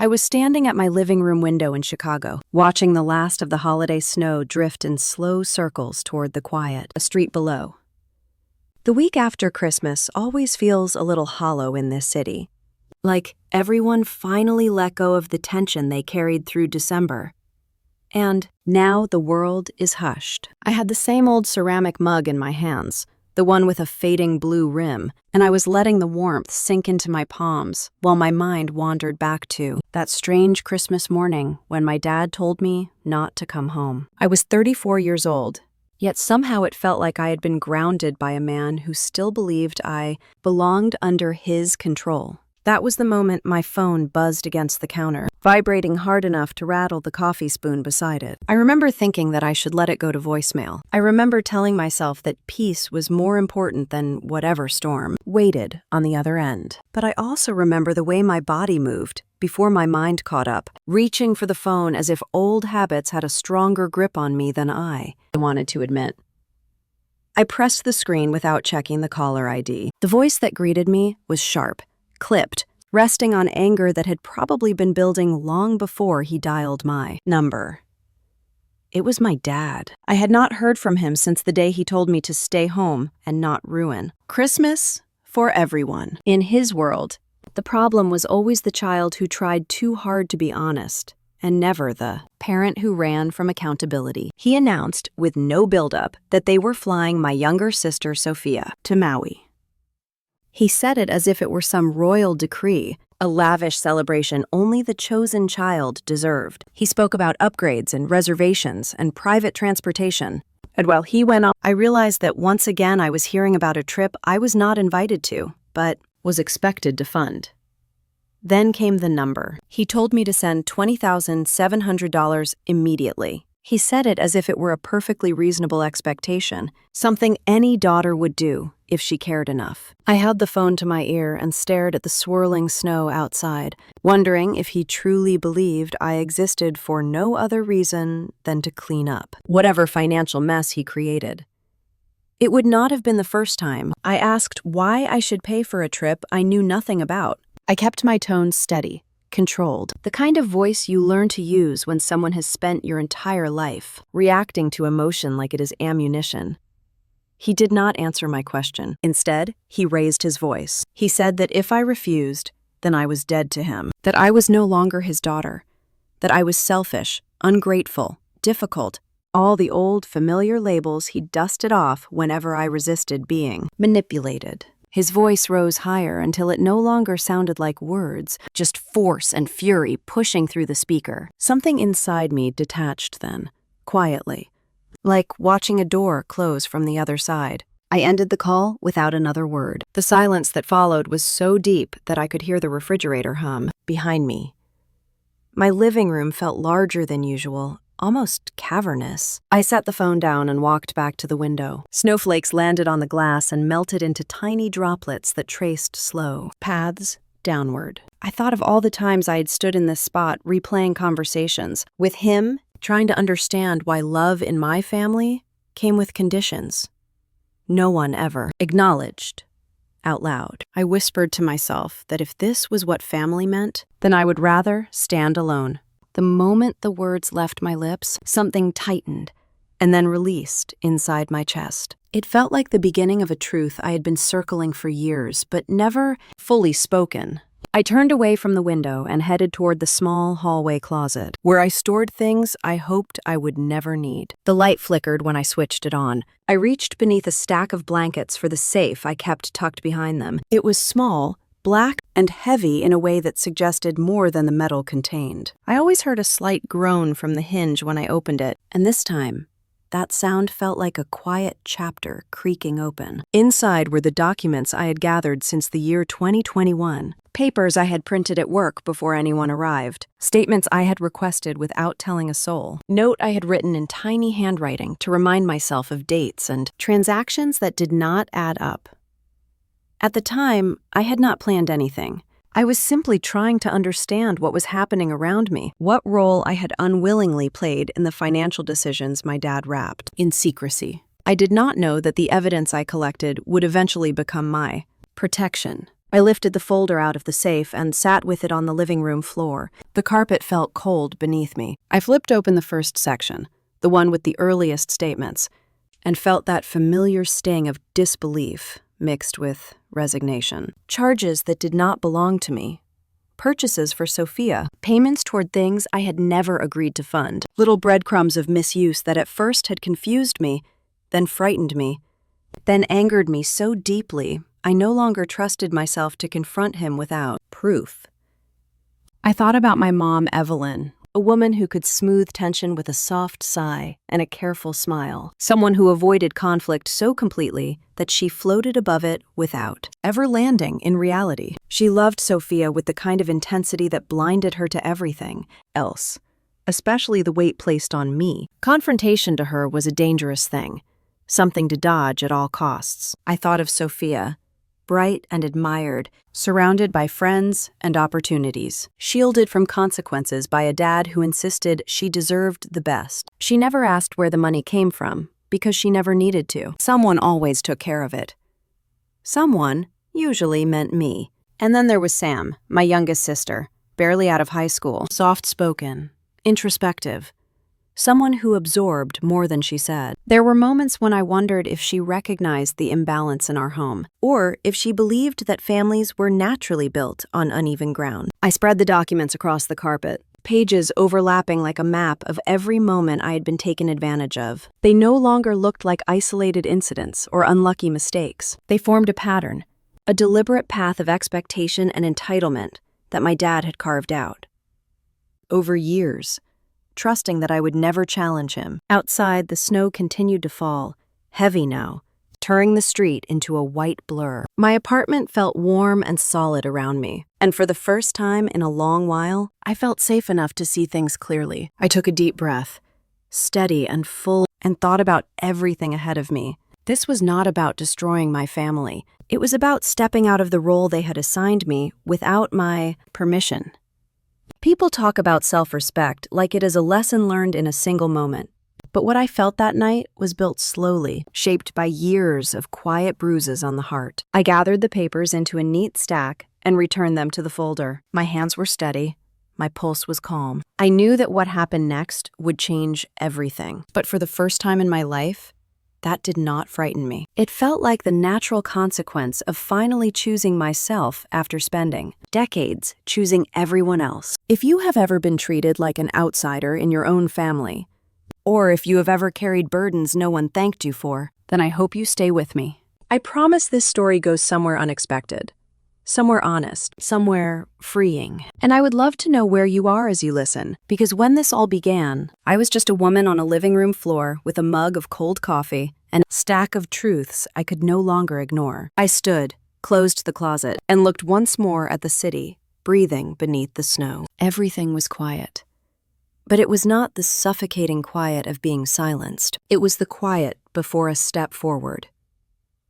I was standing at my living room window in Chicago, watching the last of the holiday snow drift in slow circles toward the quiet, a street below. The week after Christmas always feels a little hollow in this city, like everyone finally let go of the tension they carried through December. And now the world is hushed. I had the same old ceramic mug in my hands, the one with a fading blue rim, and I was letting the warmth sink into my palms while my mind wandered back to that strange Christmas morning when my dad told me not to come home. I was 34 years old, yet somehow it felt like I had been grounded by a man who still believed I belonged under his control. That was the moment my phone buzzed against the counter, vibrating hard enough to rattle the coffee spoon beside it. I remember thinking that I should let it go to voicemail. I remember telling myself that peace was more important than whatever storm waited on the other end. But I also remember the way my body moved before my mind caught up, reaching for the phone as if old habits had a stronger grip on me than I wanted to admit. I pressed the screen without checking the caller ID. The voice that greeted me was sharp, clipped, resting on anger that had probably been building long before he dialed my number. It was my dad. I had not heard from him since the day he told me to stay home and not ruin Christmas for everyone. In his world, the problem was always the child who tried too hard to be honest, and never the parent who ran from accountability. He announced, with no buildup, that they were flying my younger sister Sophia to Maui. He said it as if it were some royal decree, a lavish celebration only the chosen child deserved. He spoke about upgrades and reservations and private transportation. And while he went on, I realized that once again I was hearing about a trip I was not invited to, but was expected to fund. Then came the number. He told me to send $20,700 immediately. He said it as if it were a perfectly reasonable expectation, something any daughter would do if she cared enough. I held the phone to my ear and stared at the swirling snow outside, wondering if he truly believed I existed for no other reason than to clean up whatever financial mess he created. It would not have been the first time I asked why I should pay for a trip I knew nothing about. I kept my tone steady, controlled, the kind of voice you learn to use when someone has spent your entire life reacting to emotion like it is ammunition. He did not answer my question. Instead, he raised his voice. He said that if I refused, then I was dead to him, that I was no longer his daughter, that I was selfish, ungrateful, difficult, all the old familiar labels he dusted off whenever I resisted being manipulated. His voice rose higher until it no longer sounded like words, just force and fury pushing through the speaker. Something inside me detached then, quietly, like watching a door close from the other side. I ended the call without another word. The silence that followed was so deep that I could hear the refrigerator hum behind me. My living room felt larger than usual, almost cavernous. I set the phone down and walked back to the window. Snowflakes landed on the glass and melted into tiny droplets that traced slow paths downward. I thought of all the times I had stood in this spot replaying conversations with him, trying to understand why love in my family came with conditions. No one ever acknowledged out loud. I whispered to myself that if this was what family meant, then I would rather stand alone. The moment the words left my lips, something tightened and then released inside my chest. It felt like the beginning of a truth I had been circling for years, but never fully spoken. I turned away from the window and headed toward the small hallway closet, where I stored things I hoped I would never need. The light flickered when I switched it on. I reached beneath a stack of blankets for the safe I kept tucked behind them. It was small, black, and heavy in a way that suggested more than the metal contained. I always heard a slight groan from the hinge when I opened it, and this time, that sound felt like a quiet chapter creaking open. Inside were the documents I had gathered since the year 2021, papers I had printed at work before anyone arrived, statements I had requested without telling a soul, note I had written in tiny handwriting to remind myself of dates and transactions that did not add up. At the time, I had not planned anything. I was simply trying to understand what was happening around me, what role I had unwillingly played in the financial decisions my dad wrapped in secrecy. I did not know that the evidence I collected would eventually become my protection I lifted the folder out of the safe and sat with it on the living room floor. The carpet felt cold beneath me. I flipped open the first section, the one with the earliest statements, and felt that familiar sting of disbelief mixed with resignation. Charges that did not belong to me. Purchases for Sophia. Payments toward things I had never agreed to fund. Little breadcrumbs of misuse that at first had confused me, then frightened me, then angered me so deeply I no longer trusted myself to confront him without proof. I thought about my mom, Evelyn, a woman who could smooth tension with a soft sigh and a careful smile, someone who avoided conflict so completely that she floated above it without ever landing in reality. She loved Sophia with the kind of intensity that blinded her to everything else, especially the weight placed on me. Confrontation to her was a dangerous thing, something to dodge at all costs. I thought of Sophia, bright and admired, surrounded by friends and opportunities, shielded from consequences by a dad who insisted she deserved the best. She never asked where the money came from, because she never needed to. Someone always took care of it. Someone usually meant me. And then there was Sam, my youngest sister, barely out of high school, soft-spoken, introspective, someone who absorbed more than she said. There were moments when I wondered if she recognized the imbalance in our home, or if she believed that families were naturally built on uneven ground. I spread the documents across the carpet, pages overlapping like a map of every moment I had been taken advantage of. They no longer looked like isolated incidents or unlucky mistakes. They formed a pattern, a deliberate path of expectation and entitlement that my dad had carved out. Over years, trusting that I would never challenge him. Outside, the snow continued to fall, heavy now, turning the street into a white blur. My apartment felt warm and solid around me, and for the first time in a long while, I felt safe enough to see things clearly. I took a deep breath, steady and full, and thought about everything ahead of me. This was not about destroying my family. It was about stepping out of the role they had assigned me without my permission. People talk about self-respect like it is a lesson learned in a single moment. But what I felt that night was built slowly, shaped by years of quiet bruises on the heart. I gathered the papers into a neat stack and returned them to the folder. My hands were steady. My pulse was calm. I knew that what happened next would change everything. But for the first time in my life, that did not frighten me. It felt like the natural consequence of finally choosing myself after spending decades choosing everyone else. If you have ever been treated like an outsider in your own family, or if you have ever carried burdens no one thanked you for, then I hope you stay with me. I promise this story goes somewhere unexpected, somewhere honest, somewhere freeing. And I would love to know where you are as you listen, because when this all began, I was just a woman on a living room floor with a mug of cold coffee and a stack of truths I could no longer ignore. I stood, closed the closet, and looked once more at the city, breathing beneath the snow. Everything was quiet. But it was not the suffocating quiet of being silenced. It was the quiet before a step forward.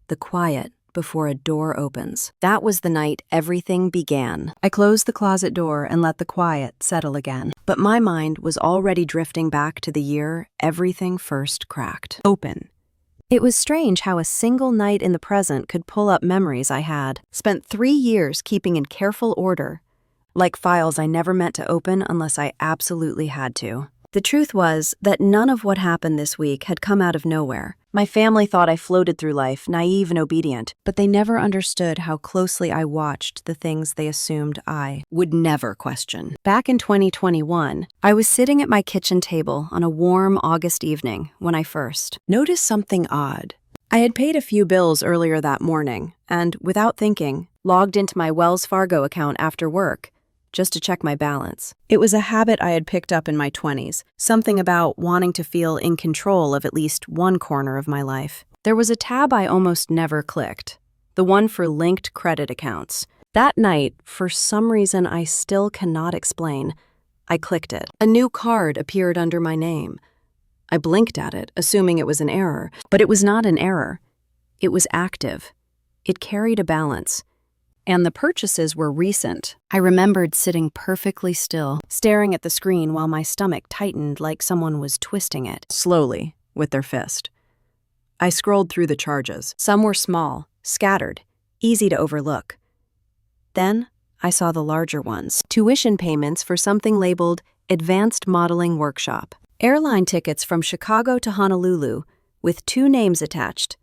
The quiet before a door opens. That was the night everything began. I closed the closet door and let the quiet settle again. But my mind was already drifting back to the year everything first cracked open. It was strange how a single night in the present could pull up memories I had spent 3 years keeping in careful order, like files I never meant to open unless I absolutely had to. The truth was that none of what happened this week had come out of nowhere. My family thought I floated through life, naive and obedient, but they never understood how closely I watched the things they assumed I would never question. Back in 2021, I was sitting at my kitchen table on a warm August evening when I first noticed something odd. I had paid a few bills earlier that morning and, without thinking, logged into my Wells Fargo account after work, just to check my balance. It was a habit I had picked up in my 20s, something about wanting to feel in control of at least one corner of my life. There was a tab I almost never clicked, the one for linked credit accounts. That night, for some reason I still cannot explain, I clicked it. A new card appeared under my name. I blinked at it, assuming it was an error, but it was not an error. It was active. It carried a balance. And the purchases were recent. I remembered sitting perfectly still, staring at the screen while my stomach tightened like someone was twisting it, slowly, with their fist. I scrolled through the charges. Some were small, scattered, easy to overlook. Then, I saw the larger ones. Tuition payments for something labeled Advanced Modeling Workshop. Airline tickets from Chicago to Honolulu with 2 names attached,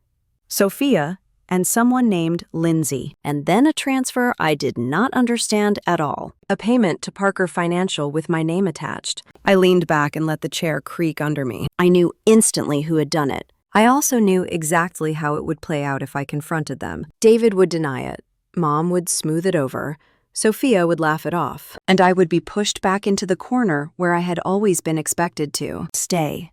Sophia and someone named Lindsay. And then a transfer I did not understand at all. A payment to Parker Financial with my name attached. I leaned back and let the chair creak under me. I knew instantly who had done it. I also knew exactly how it would play out if I confronted them. David would deny it. Mom would smooth it over. Sophia would laugh it off. And I would be pushed back into the corner where I had always been expected to stay.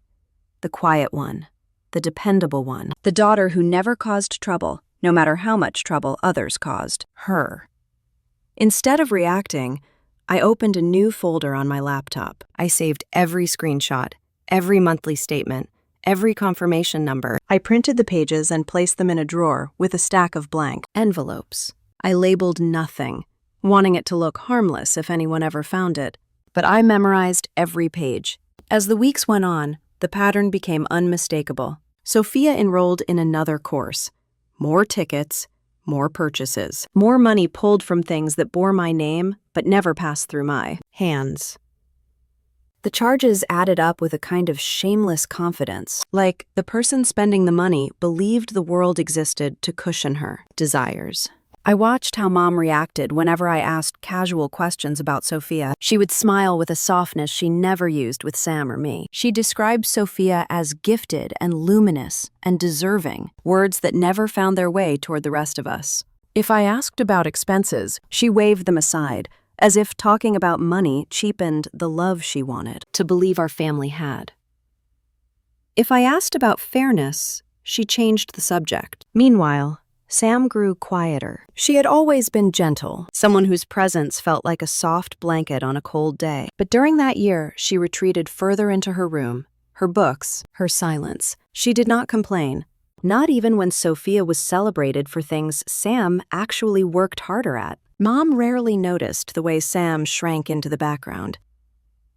The quiet one. The dependable one. The daughter who never caused trouble, no matter how much trouble others caused. Her. Instead of reacting, I opened a new folder on my laptop. I saved every screenshot, every monthly statement, every confirmation number. I printed the pages and placed them in a drawer with a stack of blank envelopes. I labeled nothing, wanting it to look harmless if anyone ever found it. But I memorized every page. As the weeks went on, the pattern became unmistakable. Sophia enrolled in another course. More tickets, more purchases, more money pulled from things that bore my name but never passed through my hands. The charges added up with a kind of shameless confidence, like the person spending the money believed the world existed to cushion her desires. I watched how Mom reacted whenever I asked casual questions about Sophia. She would smile with a softness she never used with Sam or me. She described Sophia as gifted and luminous and deserving, words that never found their way toward the rest of us. If I asked about expenses, she waved them aside, as if talking about money cheapened the love she wanted to believe our family had. If I asked about fairness, she changed the subject. Meanwhile, Sam grew quieter. She had always been gentle, someone whose presence felt like a soft blanket on a cold day. But during that year, she retreated further into her room, her books, her silence. She did not complain, not even when Sophia was celebrated for things Sam actually worked harder at. Mom rarely noticed the way Sam shrank into the background.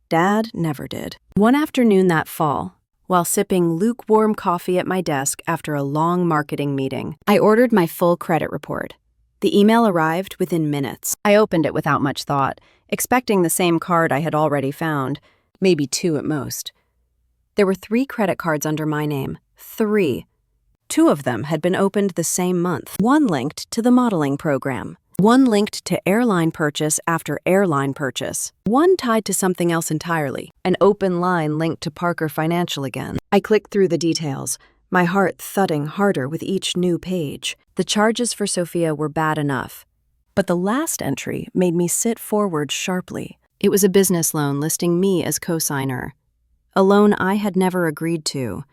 Dad never did. One afternoon that fall, while sipping lukewarm coffee at my desk after a long marketing meeting, I ordered my full credit report. The email arrived within minutes. I opened it without much thought, expecting the same card I had already found, maybe 2 at most. There were 3 credit cards under my name. 3. 2 of them had been opened the same month. 1 linked to the modeling program. 1 linked to airline purchase after airline purchase. 1 tied to something else entirely. An open line linked to Parker Financial again. I clicked through the details, my heart thudding harder with each new page. The charges for Sophia were bad enough, but the last entry made me sit forward sharply. It was a business loan listing me as co-signer. A loan I had never agreed to.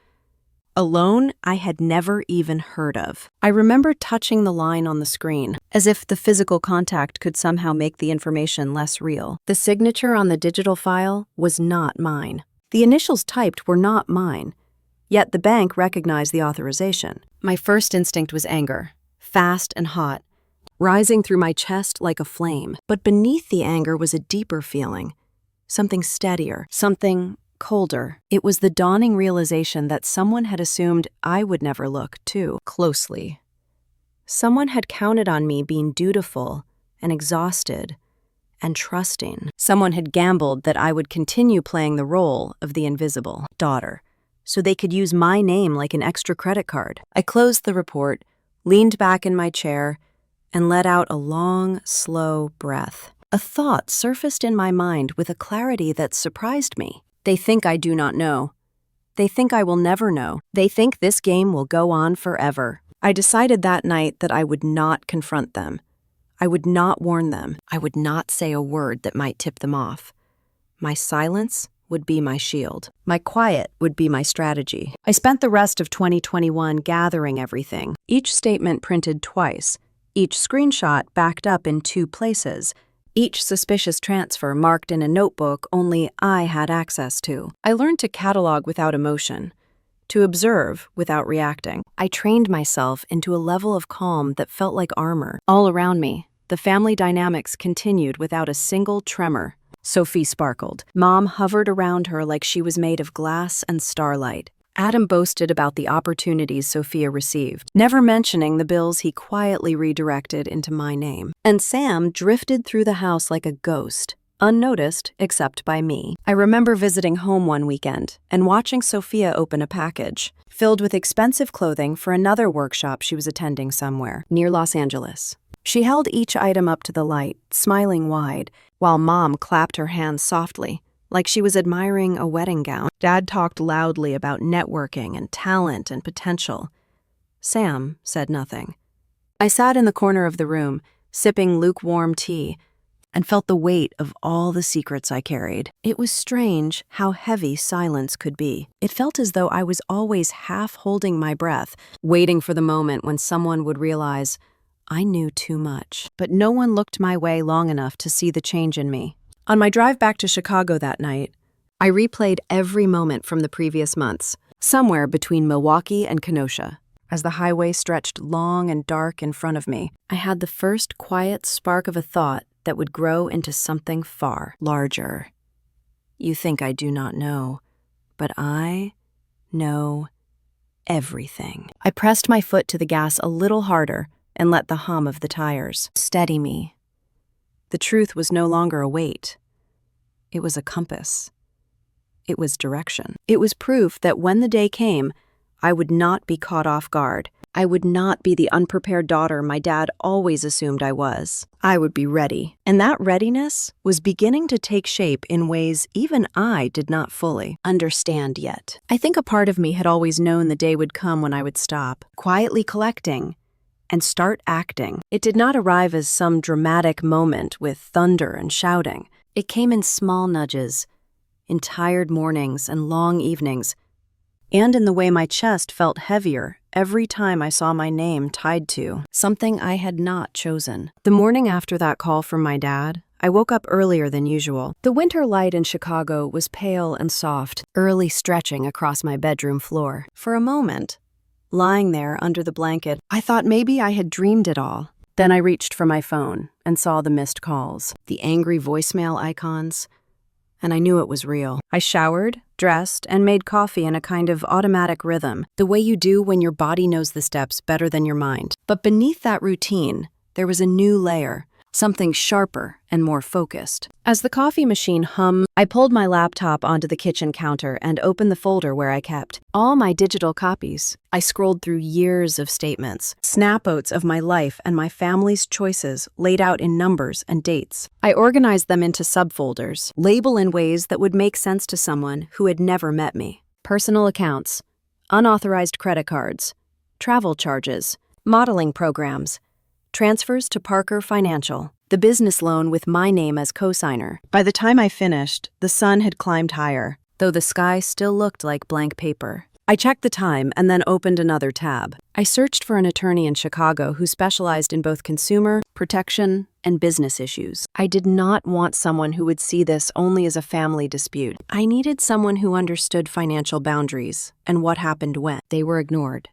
A loan I had never even heard of. I remember touching the line on the screen, as if the physical contact could somehow make the information less real. The signature on the digital file was not mine. The initials typed were not mine, yet the bank recognized the authorization. My first instinct was anger, fast and hot, rising through my chest like a flame. But beneath the anger was a deeper feeling, something steadier, something colder. It was the dawning realization that someone had assumed I would never look too closely. Someone had counted on me being dutiful and exhausted and trusting. Someone had gambled that I would continue playing the role of the invisible daughter, so they could use my name like an extra credit card. I closed the report, leaned back in my chair, and let out a long, slow breath. A thought surfaced in my mind with a clarity that surprised me. They think I do not know. They think I will never know. They think this game will go on forever. I decided that night that I would not confront them. I would not warn them. I would not say a word that might tip them off. My silence would be my shield. My quiet would be my strategy. I spent the rest of 2021 gathering everything. Each statement printed twice. Each screenshot backed up in 2 places. Each suspicious transfer marked in a notebook only I had access to. I learned to catalog without emotion, to observe without reacting. I trained myself into a level of calm that felt like armor. All around me, the family dynamics continued without a single tremor. Sophie sparkled. Mom hovered around her like she was made of glass and starlight. Adam boasted about the opportunities Sophia received, never mentioning the bills he quietly redirected into my name. And Sam drifted through the house like a ghost, unnoticed except by me. I remember visiting home one weekend and watching Sophia open a package filled with expensive clothing for another workshop she was attending somewhere near Los Angeles. She held each item up to the light, smiling wide, while Mom clapped her hands softly, like she was admiring a wedding gown. Dad talked loudly about networking and talent and potential. Sam said nothing. I sat in the corner of the room, sipping lukewarm tea, and felt the weight of all the secrets I carried. It was strange how heavy silence could be. It felt as though I was always half holding my breath, waiting for the moment when someone would realize I knew too much. But no one looked my way long enough to see the change in me. On my drive back to Chicago that night, I replayed every moment from the previous months, somewhere between Milwaukee and Kenosha. As the highway stretched long and dark in front of me, I had the first quiet spark of a thought that would grow into something far larger. You think I do not know, but I know everything. I pressed my foot to the gas a little harder and let the hum of the tires steady me. The truth was no longer a weight. It was a compass. It was direction. It was proof that when the day came, I would not be caught off guard. I would not be the unprepared daughter my dad always assumed I was. I would be ready. And that readiness was beginning to take shape in ways even I did not fully understand yet. I think a part of me had always known the day would come when I would stop, quietly collecting, and start acting. It did not arrive as some dramatic moment with thunder and shouting. It came in small nudges, in tired mornings and long evenings, and in the way my chest felt heavier every time I saw my name tied to something I had not chosen. The morning after that call from my dad, I woke up earlier than usual. The winter light in Chicago was pale and soft, early stretching across my bedroom floor. For a moment, lying there under the blanket, I thought maybe I had dreamed it all. Then I reached for my phone and saw the missed calls, the angry voicemail icons, and I knew it was real. I showered, dressed, and made coffee in a kind of automatic rhythm, the way you do when your body knows the steps better than your mind. But beneath that routine, there was a new layer, something sharper and more focused. As the coffee machine hummed, I pulled my laptop onto the kitchen counter and opened the folder where I kept all my digital copies. I scrolled through years of statements, snap-oats of my life and my family's choices laid out in numbers and dates. I organized them into subfolders, labeled in ways that would make sense to someone who had never met me. Personal accounts, unauthorized credit cards, travel charges, modeling programs, transfers to Parker Financial, the business loan with my name as co-signer. By the time I finished, the sun had climbed higher, though the sky still looked like blank paper. I checked the time and then opened another tab. I searched for an attorney in Chicago who specialized in both consumer protection and business issues. I did not want someone who would see this only as a family dispute. I needed someone who understood financial boundaries and what happened when they were ignored.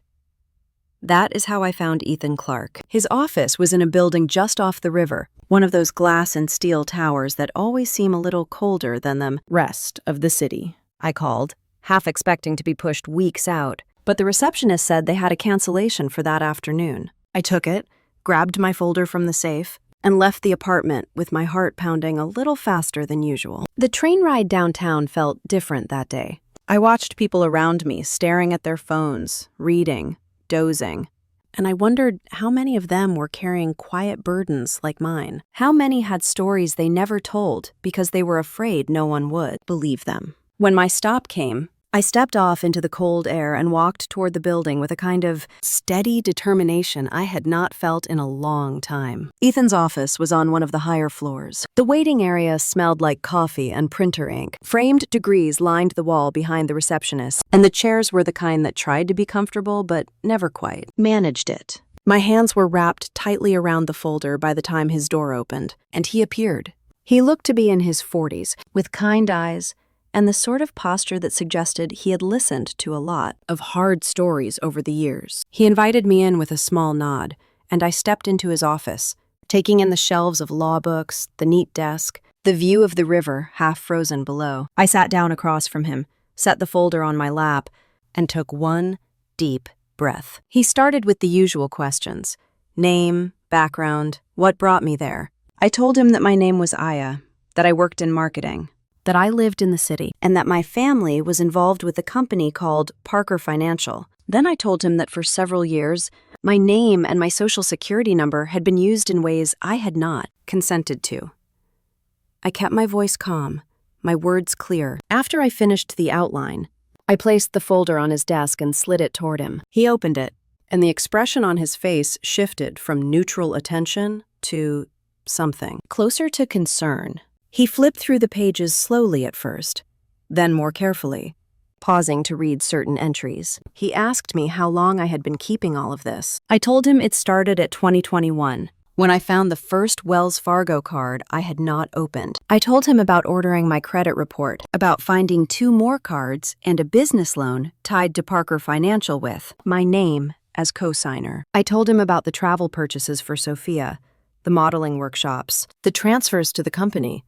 That is how I found Ethan Clark. His office was in a building just off the river, one of those glass and steel towers that always seem a little colder than the rest of the city. I called, half expecting to be pushed weeks out, but the receptionist said they had a cancellation for that afternoon. I took it, grabbed my folder from the safe, and left the apartment with my heart pounding a little faster than usual. The train ride downtown felt different that day. I watched people around me staring at their phones, reading, dozing, and I wondered how many of them were carrying quiet burdens like mine. How many had stories they never told because they were afraid no one would believe them. When my stop came, I stepped off into the cold air and walked toward the building with a kind of steady determination I had not felt in a long time. Ethan's office was on one of the higher floors. The waiting area smelled like coffee and printer ink. Framed degrees lined the wall behind the receptionist, and the chairs were the kind that tried to be comfortable but never quite managed it. My hands were wrapped tightly around the folder by the time his door opened, and he appeared. He looked to be in his 40s, with kind eyes, and the sort of posture that suggested he had listened to a lot of hard stories over the years. He invited me in with a small nod, and I stepped into his office, taking in the shelves of law books, the neat desk, the view of the river half frozen below. I sat down across from him, set the folder on my lap, and took one deep breath. He started with the usual questions: name, background, what brought me there. I told him that my name was Aya, that I worked in marketing, that I lived in the city, and that my family was involved with a company called Parker Financial. Then I told him that for several years, my name and my social security number had been used in ways I had not consented to. I kept my voice calm, my words clear. After I finished the outline, I placed the folder on his desk and slid it toward him. He opened it, and the expression on his face shifted from neutral attention to something closer to concern. He flipped through the pages slowly at first, then more carefully, pausing to read certain entries. He asked me how long I had been keeping all of this. I told him it started at 2021, when I found the first Wells Fargo card I had not opened. I told him about ordering my credit report, about finding 2 more cards and a business loan tied to Parker Financial with my name as co-signer. I told him about the travel purchases for Sophia, the modeling workshops, the transfers to the company,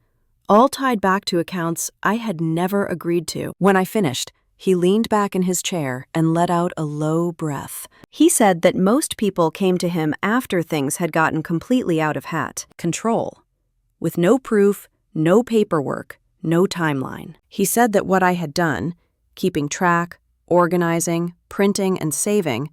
all tied back to accounts I had never agreed to. When I finished, he leaned back in his chair and let out a low breath. He said that most people came to him after things had gotten completely out of control, with no proof, no paperwork, no timeline. He said that what I had done, keeping track, organizing, printing, and saving,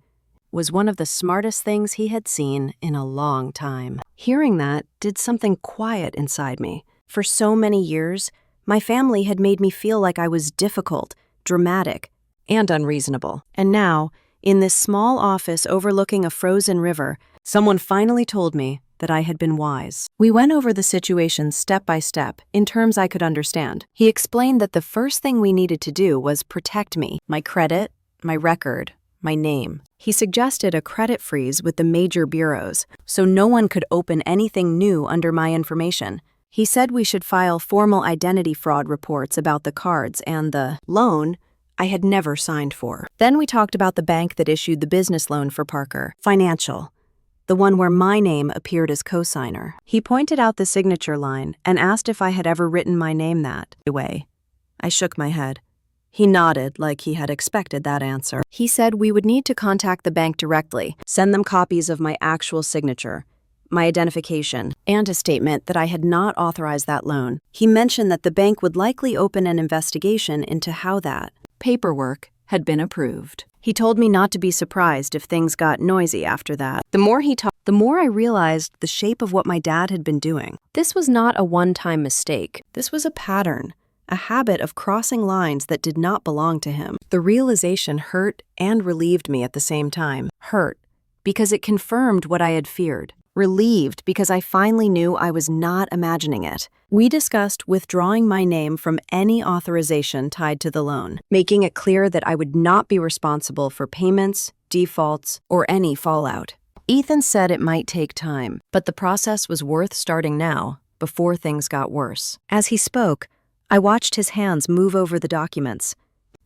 was one of the smartest things he had seen in a long time. Hearing that did something quiet inside me. For so many years, my family had made me feel like I was difficult, dramatic, and unreasonable. And now, in this small office overlooking a frozen river, someone finally told me that I had been wise. We went over the situation step by step, in terms I could understand. He explained that the first thing we needed to do was protect me, my credit, my record, my name. He suggested a credit freeze with the major bureaus, so no one could open anything new under my information. He said we should file formal identity fraud reports about the cards and the loan I had never signed for. Then we talked about the bank that issued the business loan for Parker Financial, the one where my name appeared as co-signer. He pointed out the signature line and asked if I had ever written my name that way. I shook my head. He nodded like he had expected that answer. He said we would need to contact the bank directly, send them copies of my actual signature, my identification, and a statement that I had not authorized that loan. He mentioned that the bank would likely open an investigation into how that paperwork had been approved. He told me not to be surprised if things got noisy after that. The more he talked, the more I realized the shape of what my dad had been doing. This was not a one-time mistake. This was a pattern, a habit of crossing lines that did not belong to him. The realization hurt and relieved me at the same time. Hurt, because it confirmed what I had feared. Relieved, because I finally knew I was not imagining it. We discussed withdrawing my name from any authorization tied to the loan, making it clear that I would not be responsible for payments, defaults, or any fallout. Ethan said it might take time, but the process was worth starting now, before things got worse. As he spoke, I watched his hands move over the documents,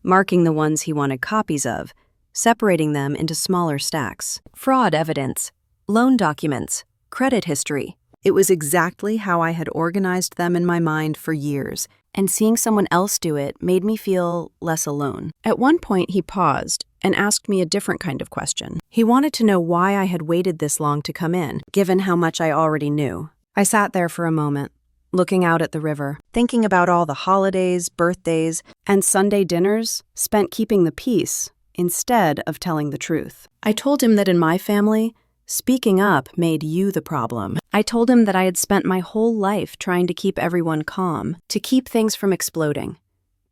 marking the ones he wanted copies of, separating them into smaller stacks. Fraud evidence, loan documents, credit history. It was exactly how I had organized them in my mind for years, and seeing someone else do it made me feel less alone. At one point, he paused and asked me a different kind of question. He wanted to know why I had waited this long to come in, given how much I already knew. I sat there for a moment, looking out at the river, thinking about all the holidays, birthdays, and Sunday dinners spent keeping the peace instead of telling the truth. I told him that in my family, speaking up made you the problem. I told him that I had spent my whole life trying to keep everyone calm, to keep things from exploding,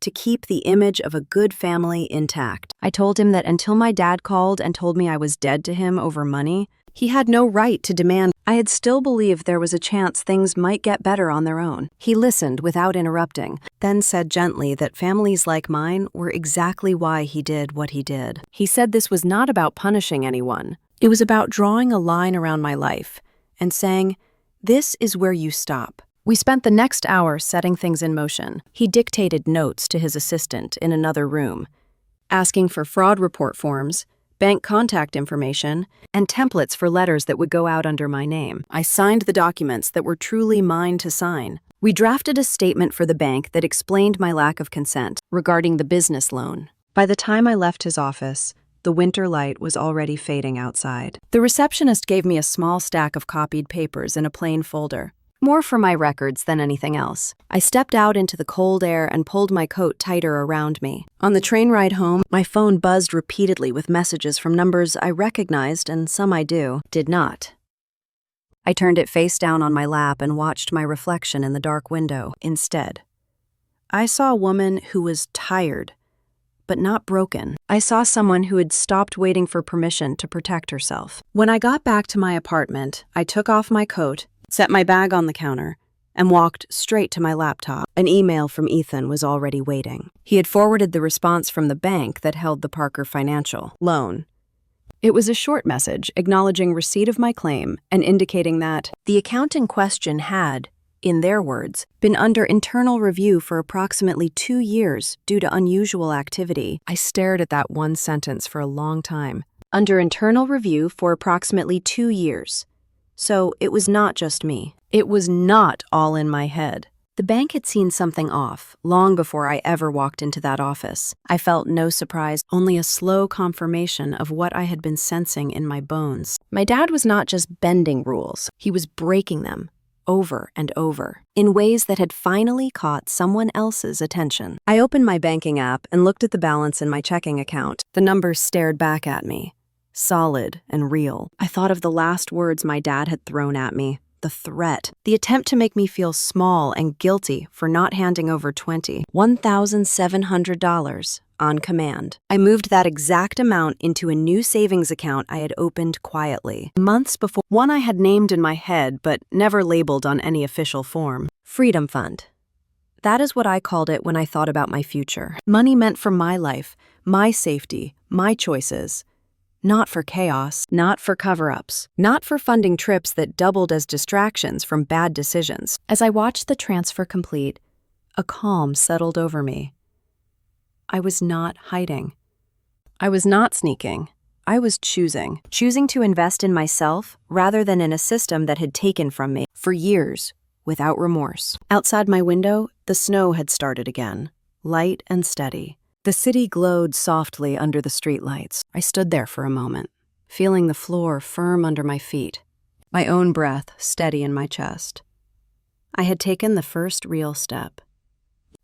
to keep the image of a good family intact. I told him that until my dad called and told me I was dead to him over money, he had no right to demand. I had still believed there was a chance things might get better on their own. He listened without interrupting, then said gently that families like mine were exactly why he did what he did. He said this was not about punishing anyone. It was about drawing a line around my life and saying, this is where you stop. We spent the next hour setting things in motion. He dictated notes to his assistant in another room, asking for fraud report forms, bank contact information, and templates for letters that would go out under my name. I signed the documents that were truly mine to sign. We drafted a statement for the bank that explained my lack of consent regarding the business loan, By the time I left his office, the winter light was already fading outside. The receptionist gave me a small stack of copied papers in a plain folder, more for my records than anything else. I stepped out into the cold air and pulled my coat tighter around me. On the train ride home, my phone buzzed repeatedly with messages from numbers I recognized and some I did not. I turned it face down on my lap and watched my reflection in the dark window. Instead, I saw a woman who was tired, but not broken. I saw someone who had stopped waiting for permission to protect herself. When I got back to my apartment, I took off my coat, set my bag on the counter, and walked straight to my laptop. An email from Ethan was already waiting. He had forwarded the response from the bank that held the Parker Financial loan. It was a short message acknowledging receipt of my claim and indicating that the account in question had, in their words, been under internal review for approximately 2 years due to unusual activity. I stared at that one sentence for a long time. Under internal review for approximately 2 years. So it was not just me. It was not all in my head. The bank had seen something off long before I ever walked into that office. I felt no surprise, only a slow confirmation of what I had been sensing in my bones. My dad was not just bending rules, he was breaking them. Over and over, in ways that had finally caught someone else's attention. I opened my banking app and looked at the balance in my checking account. The numbers stared back at me, solid and real. I thought of the last words my dad had thrown at me, the threat, the attempt to make me feel small and guilty for not handing over $1,700 on command. I moved that exact amount into a new savings account I had opened quietly, months before, one I had named in my head but never labeled on any official form. Freedom Fund. That is what I called it when I thought about my future. Money meant for my life, my safety, my choices. Not for chaos, not for cover-ups, not for funding trips that doubled as distractions from bad decisions. As I watched the transfer complete, a calm settled over me. I was not hiding. I was not sneaking. I was choosing to invest in myself rather than in a system that had taken from me for years without remorse. Outside my window, the snow had started again, light and steady. The city glowed softly under the streetlights. I stood there for a moment, feeling the floor firm under my feet, my own breath steady in my chest. I had taken the first real step,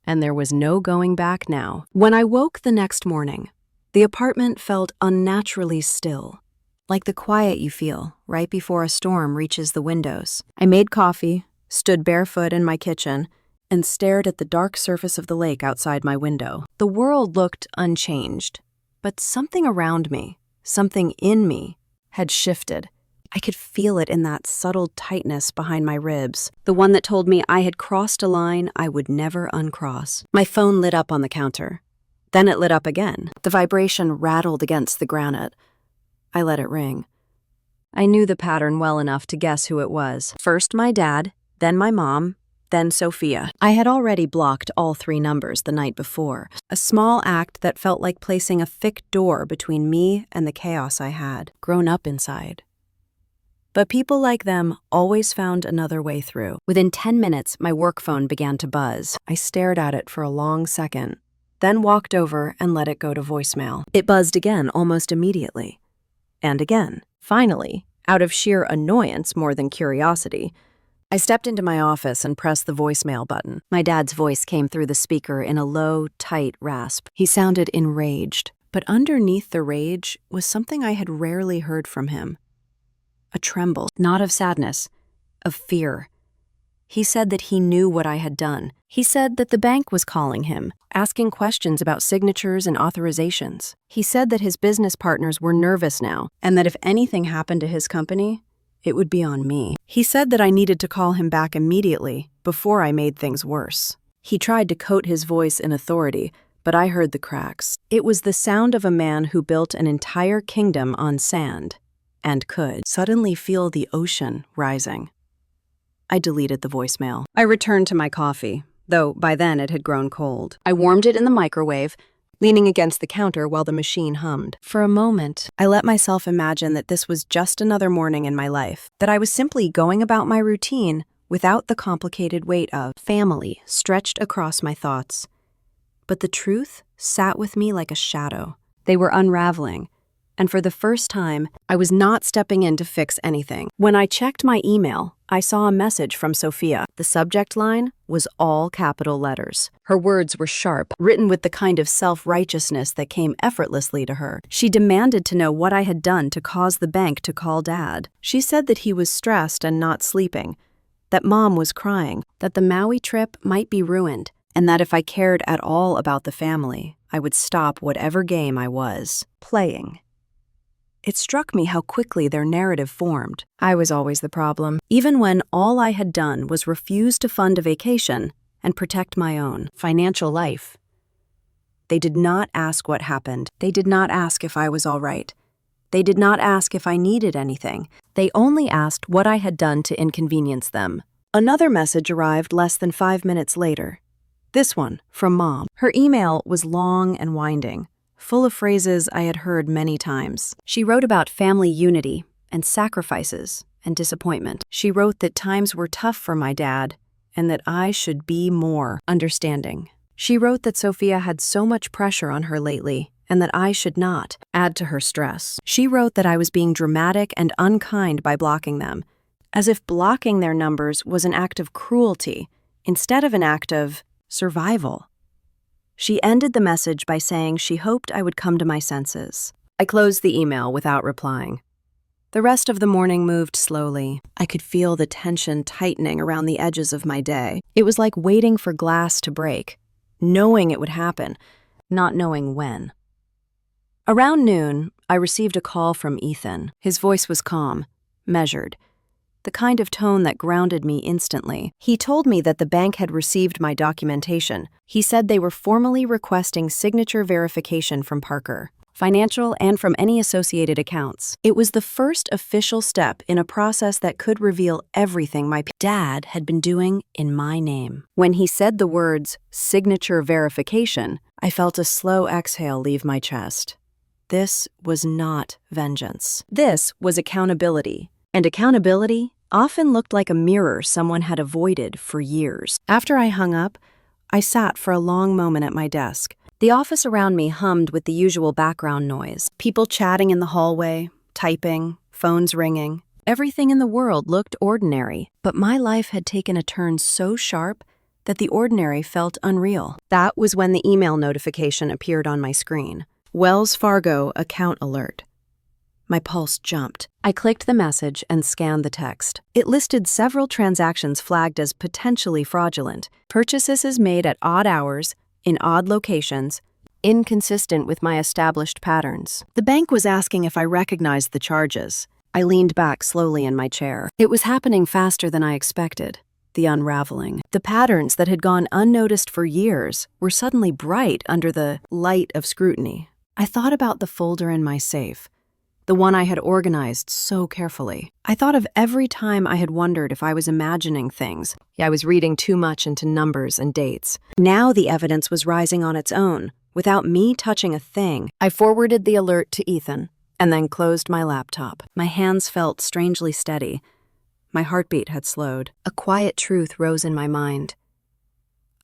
and there was no going back now. When I woke the next morning, the apartment felt unnaturally still, like the quiet you feel right before a storm reaches the windows. I made coffee, stood barefoot in my kitchen, and stared at the dark surface of the lake outside my window. The world looked unchanged, but something around me, something in me, had shifted. I could feel it in that subtle tightness behind my ribs, the one that told me I had crossed a line I would never uncross. My phone lit up on the counter. Then it lit up again. The vibration rattled against the granite. I let it ring. I knew the pattern well enough to guess who it was. First my dad, then my mom, then Sophia. I had already blocked all 3 numbers the night before, a small act that felt like placing a thick door between me and the chaos I had grown up inside. But people like them always found another way through. Within 10 minutes, my work phone began to buzz. I stared at it for a long second, then walked over and let it go to voicemail. It buzzed again almost immediately. And again. Finally, out of sheer annoyance more than curiosity, I stepped into my office and pressed the voicemail button. My dad's voice came through the speaker in a low, tight rasp. He sounded enraged, but underneath the rage was something I had rarely heard from him. A tremble, not of sadness, of fear. He said that he knew what I had done. He said that the bank was calling him, asking questions about signatures and authorizations. He said that his business partners were nervous now, and that if anything happened to his company, it would be on me. He said that I needed to call him back immediately before I made things worse. He tried to coat his voice in authority, but I heard the cracks. It was the sound of a man who built an entire kingdom on sand and could suddenly feel the ocean rising. I deleted the voicemail. I returned to my coffee, though by then it had grown cold. I warmed it in the microwave, leaning against the counter while the machine hummed. For a moment, I let myself imagine that this was just another morning in my life, that I was simply going about my routine without the complicated weight of family stretched across my thoughts. but the truth sat with me like a shadow. They were unraveling, and for the first time, I was not stepping in to fix anything. When I checked my email, I saw a message from Sophia. The subject line was all capital letters. Her words were sharp, written with the kind of self-righteousness that came effortlessly to her. She demanded to know what I had done to cause the bank to call Dad. She said that he was stressed and not sleeping, that Mom was crying, that the Maui trip might be ruined, and that if I cared at all about the family, I would stop whatever game I was playing. It struck me how quickly their narrative formed. I was always the problem, even when all I had done was refuse to fund a vacation and protect my own financial life. They did not ask what happened. They did not ask if I was all right. They did not ask if I needed anything. They only asked what I had done to inconvenience them. Another message arrived less than 5 minutes later. This one, from Mom. Her email was long and winding, full of phrases I had heard many times. She wrote about family unity and sacrifices and disappointment. She wrote that times were tough for my dad and that I should be more understanding. She wrote that Sophia had so much pressure on her lately and that I should not add to her stress. She wrote that I was being dramatic and unkind by blocking them, as if blocking their numbers was an act of cruelty instead of an act of survival. She ended the message by saying she hoped I would come to my senses. I closed the email without replying. The rest of the morning moved slowly. I could feel the tension tightening around the edges of my day. It was like waiting for glass to break, knowing it would happen, not knowing when. Around noon, I received a call from Ethan. His voice was calm, measured, the kind of tone that grounded me instantly. He told me that the bank had received my documentation. He said they were formally requesting signature verification from Parker, financial and from any associated accounts. It was the first official step in a process that could reveal everything my dad had been doing in my name. When he said the words, signature verification, I felt a slow exhale leave my chest. This was not vengeance. This was accountability. And accountability often looked like a mirror someone had avoided for years. After I hung up, I sat for a long moment at my desk. The office around me hummed with the usual background noise. People chatting in the hallway, typing, phones ringing. Everything in the world looked ordinary, but my life had taken a turn so sharp that the ordinary felt unreal. That was when the email notification appeared on my screen. Wells Fargo account alert. My pulse jumped. I clicked the message and scanned the text. It listed several transactions flagged as potentially fraudulent. Purchases made at odd hours, in odd locations, inconsistent with my established patterns. The bank was asking if I recognized the charges. I leaned back slowly in my chair. It was happening faster than I expected. The unraveling. The patterns that had gone unnoticed for years were suddenly bright under the light of scrutiny. I thought about the folder in my safe, the one I had organized so carefully. I thought of every time I had wondered if I was imagining things. I was reading too much into numbers and dates. Now the evidence was rising on its own, without me touching a thing. I forwarded the alert to Ethan, and then closed my laptop. My hands felt strangely steady. My heartbeat had slowed. A quiet truth rose in my mind.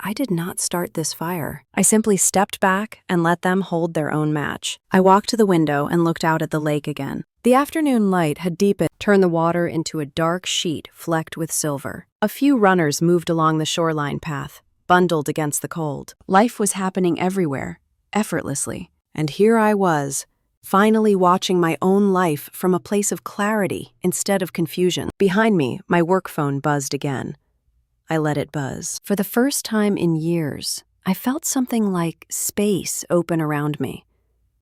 I did not start this fire. I simply stepped back and let them hold their own match. I walked to the window and looked out at the lake again. The afternoon light had deepened, turned the water into a dark sheet flecked with silver. A few runners moved along the shoreline path, bundled against the cold. Life was happening everywhere, effortlessly. And here I was, finally watching my own life from a place of clarity instead of confusion. Behind me, my work phone buzzed again. I let it buzz. For the first time in years, I felt something like space open around me.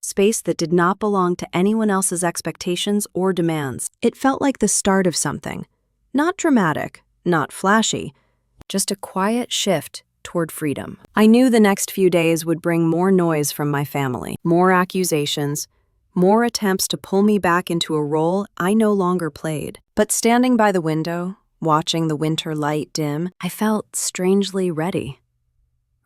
Space that did not belong to anyone else's expectations or demands. It felt like the start of something. Not dramatic, not flashy, just a quiet shift toward freedom. I knew the next few days would bring more noise from my family, more accusations, more attempts to pull me back into a role I no longer played. But standing by the window, watching the winter light dim, I felt strangely ready.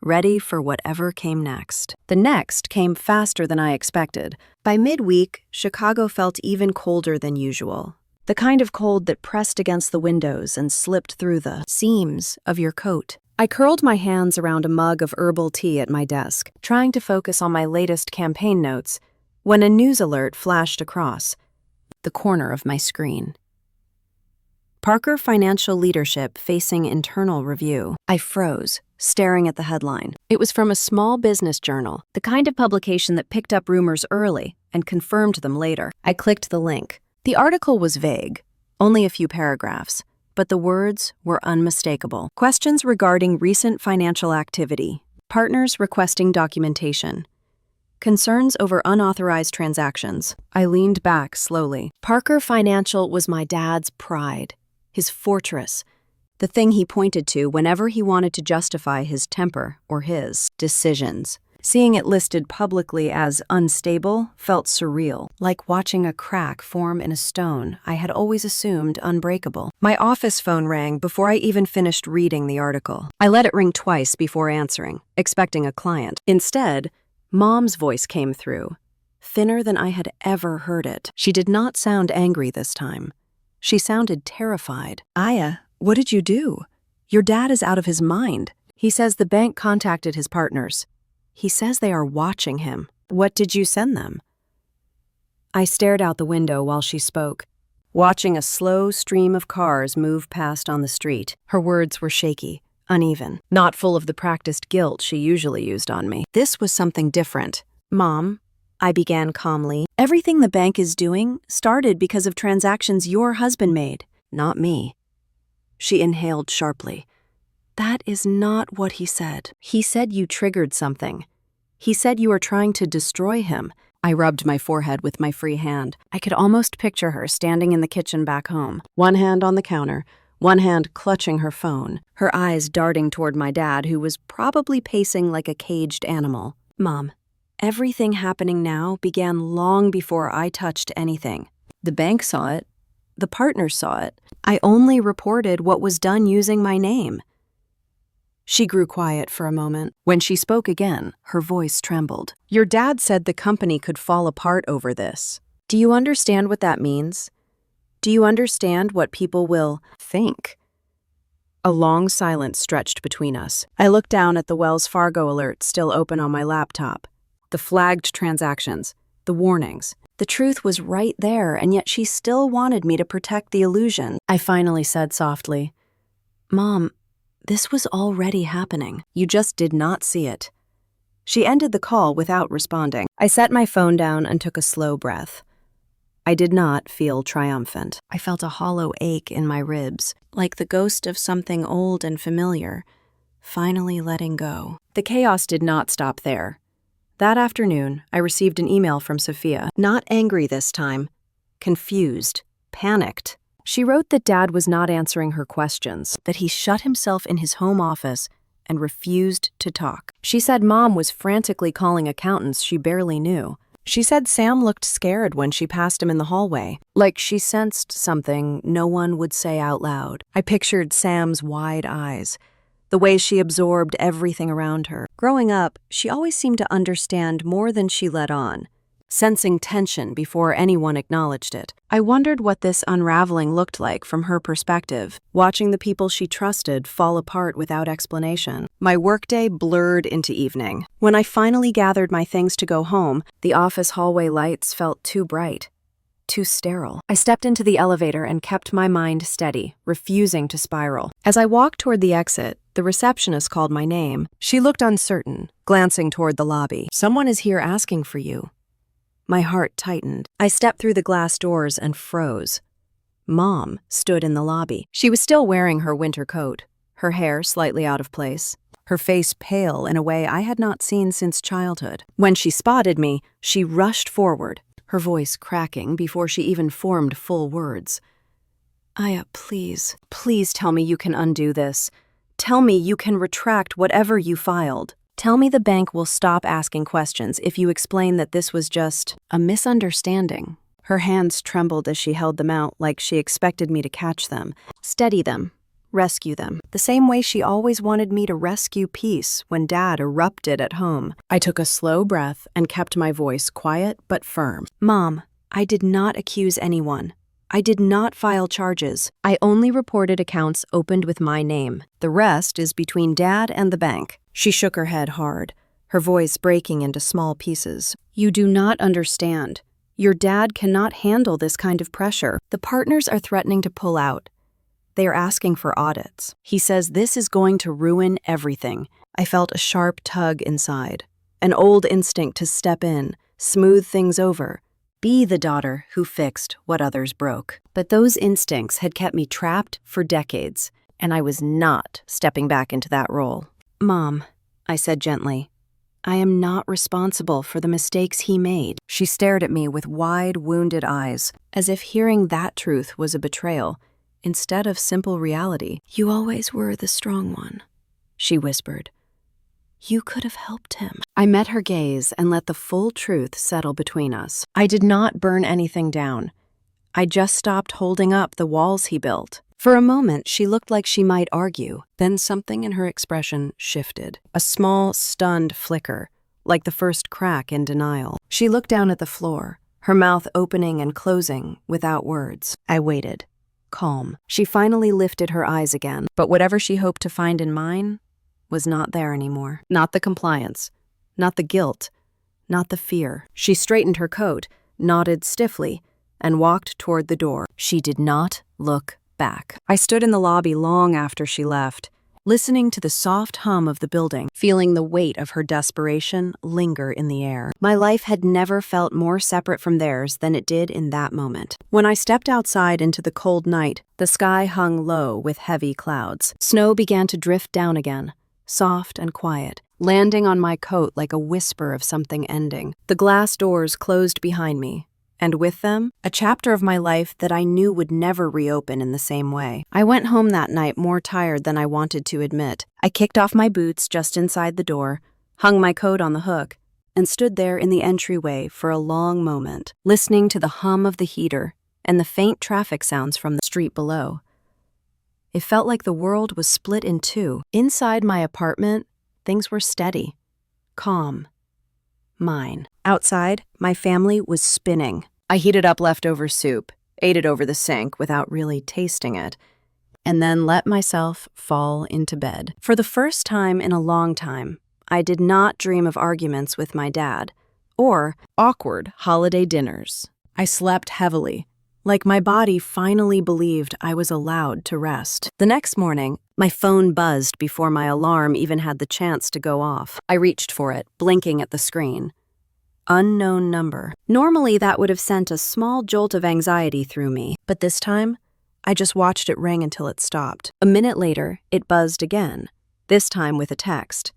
Ready for whatever came next. The next came faster than I expected. By midweek, Chicago felt even colder than usual. The kind of cold that pressed against the windows and slipped through the seams of your coat. I curled my hands around a mug of herbal tea at my desk, trying to focus on my latest campaign notes, when a news alert flashed across the corner of my screen. Parker Financial Leadership facing internal review. I froze, staring at the headline. It was from a small business journal, the kind of publication that picked up rumors early and confirmed them later. I clicked the link. The article was vague, only a few paragraphs, but the words were unmistakable. Questions regarding recent financial activity. Partners requesting documentation. Concerns over unauthorized transactions. I leaned back slowly. Parker Financial was my dad's pride, his fortress, the thing he pointed to whenever he wanted to justify his temper or his decisions. Seeing it listed publicly as unstable felt surreal, like watching a crack form in a stone I had always assumed unbreakable. My office phone rang before I even finished reading the article. I let it ring twice before answering, expecting a client. Instead, Mom's voice came through, thinner than I had ever heard it. She did not sound angry this time. She sounded terrified. "Aya, what did you do? Your dad is out of his mind. He says the bank contacted his partners. He says they are watching him. What did you send them?" I stared out the window while she spoke, watching a slow stream of cars move past on the street. Her words were shaky, uneven, not full of the practiced guilt she usually used on me. This was something different. "Mom," I began calmly, "everything the bank is doing started because of transactions your husband made, not me." She inhaled sharply. "That is not what he said. He said you triggered something. He said you were trying to destroy him." I rubbed my forehead with my free hand. I could almost picture her standing in the kitchen back home, one hand on the counter, one hand clutching her phone, her eyes darting toward my dad, who was probably pacing like a caged animal. "Mom, everything happening now began long before I touched anything. The bank saw it. The partners saw it. I only reported what was done using my name." She grew quiet for a moment. When she spoke again, her voice trembled. "Your dad said the company could fall apart over this. Do you understand what that means? Do you understand what people will think?" A long silence stretched between us. I looked down at the Wells Fargo alert still open on my laptop. The flagged transactions, the warnings. The truth was right there, and yet she still wanted me to protect the illusion. I finally said softly, "Mom, this was already happening. You just did not see it." She ended the call without responding. I set my phone down and took a slow breath. I did not feel triumphant. I felt a hollow ache in my ribs, like the ghost of something old and familiar, finally letting go. The chaos did not stop there. That afternoon, I received an email from Sophia, not angry this time, confused, panicked. She wrote that Dad was not answering her questions, that he shut himself in his home office and refused to talk. She said Mom was frantically calling accountants she barely knew. She said Sam looked scared when she passed him in the hallway, like she sensed something no one would say out loud. I pictured Sam's wide eyes, the way she absorbed everything around her. Growing up, she always seemed to understand more than she let on, sensing tension before anyone acknowledged it. I wondered what this unraveling looked like from her perspective, watching the people she trusted fall apart without explanation. My workday blurred into evening. When I finally gathered my things to go home, the office hallway lights felt too bright, too sterile. I stepped into the elevator and kept my mind steady, refusing to spiral. As I walked toward the exit, the receptionist called my name. She looked uncertain, glancing toward the lobby. "Someone is here asking for you." My heart tightened. I stepped through the glass doors and froze. Mom stood in the lobby. She was still wearing her winter coat, her hair slightly out of place, her face pale in a way I had not seen since childhood. When she spotted me, she rushed forward, her voice cracking before she even formed full words. "Aya, please tell me you can undo this. Tell me you can retract whatever you filed. Tell me the bank will stop asking questions if you explain that this was just a misunderstanding." Her hands trembled as she held them out like she expected me to catch them, steady them, rescue them, the same way she always wanted me to rescue peace when Dad erupted at home. I took a slow breath and kept my voice quiet but firm. "Mom, I did not accuse anyone. I did not file charges. I only reported accounts opened with my name. The rest is between Dad and the bank." She shook her head hard, her voice breaking into small pieces. "You do not understand. Your dad cannot handle this kind of pressure. The partners are threatening to pull out. They are asking for audits. He says this is going to ruin everything." I felt a sharp tug inside, an old instinct to step in, smooth things over, be the daughter who fixed what others broke. But those instincts had kept me trapped for decades, and I was not stepping back into that role. "Mom," I said gently, "I am not responsible for the mistakes he made." She stared at me with wide, wounded eyes, as if hearing that truth was a betrayal, instead of simple reality. "You always were the strong one," she whispered. "You could have helped him." I met her gaze and let the full truth settle between us. I did not burn anything down. I just stopped holding up the walls he built. For a moment, she looked like she might argue. Then something in her expression shifted. A small, stunned flicker, like the first crack in denial. She looked down at the floor, her mouth opening and closing without words. I waited, calm. She finally lifted her eyes again, but whatever she hoped to find in mine was not there anymore. Not the compliance, not the guilt, not the fear. She straightened her coat, nodded stiffly, and walked toward the door. She did not look back. I stood in the lobby long after she left, listening to the soft hum of the building, feeling the weight of her desperation linger in the air. My life had never felt more separate from theirs than it did in that moment. When I stepped outside into the cold night, the sky hung low with heavy clouds. Snow began to drift down again, soft and quiet, landing on my coat like a whisper of something ending. The glass doors closed behind me, and with them, a chapter of my life that I knew would never reopen in the same way. I went home that night more tired than I wanted to admit. I kicked off my boots just inside the door, hung my coat on the hook, and stood there in the entryway for a long moment, listening to the hum of the heater and the faint traffic sounds from the street below. It felt like the world was split in two. Inside my apartment, things were steady, calm, mine. Outside, my family was spinning. I heated up leftover soup, ate it over the sink without really tasting it, and then let myself fall into bed. For the first time in a long time, I did not dream of arguments with my dad or awkward holiday dinners. I slept heavily, like my body finally believed I was allowed to rest. The next morning, my phone buzzed before my alarm even had the chance to go off. I reached for it, blinking at the screen. Unknown number. Normally, that would have sent a small jolt of anxiety through me, but this time, I just watched it ring until it stopped. A minute later, it buzzed again, this time with a text.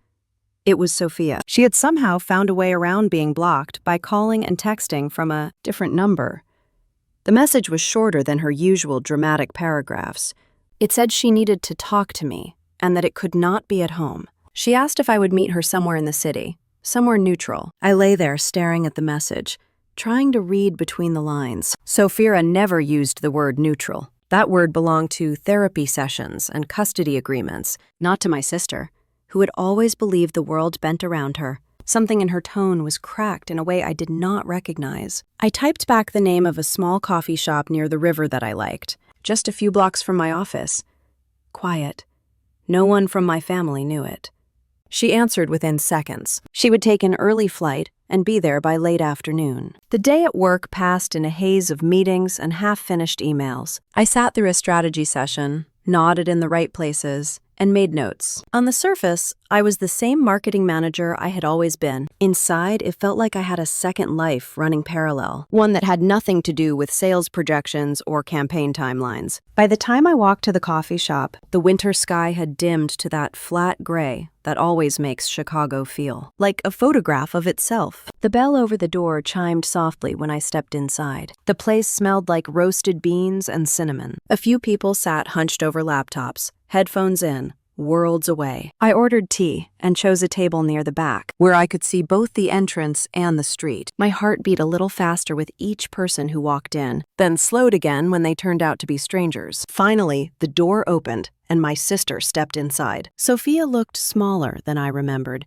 It was Sophia. She had somehow found a way around being blocked by calling and texting from a different number. The message was shorter than her usual dramatic paragraphs. It said she needed to talk to me and that it could not be at home. She asked if I would meet her somewhere in the city, somewhere neutral. I lay there staring at the message, trying to read between the lines. Sophia never used the word neutral. That word belonged to therapy sessions and custody agreements, not to my sister, who had always believed the world bent around her. Something in her tone was cracked in a way I did not recognize. I typed back the name of a small coffee shop near the river that I liked, just a few blocks from my office. Quiet. No one from my family knew it. She answered within seconds. She would take an early flight and be there by late afternoon. The day at work passed in a haze of meetings and half-finished emails. I sat through a strategy session, nodded in the right places, and made notes. On the surface, I was the same marketing manager I had always been. Inside, it felt like I had a second life running parallel, one that had nothing to do with sales projections or campaign timelines. By the time I walked to the coffee shop, the winter sky had dimmed to that flat gray that always makes Chicago feel like a photograph of itself. The bell over the door chimed softly when I stepped inside. The place smelled like roasted beans and cinnamon. A few people sat hunched over laptops, headphones in, worlds away. I ordered tea and chose a table near the back, where I could see both the entrance and the street. My heart beat a little faster with each person who walked in, then slowed again when they turned out to be strangers. Finally, the door opened, and my sister stepped inside. Sophia looked smaller than I remembered.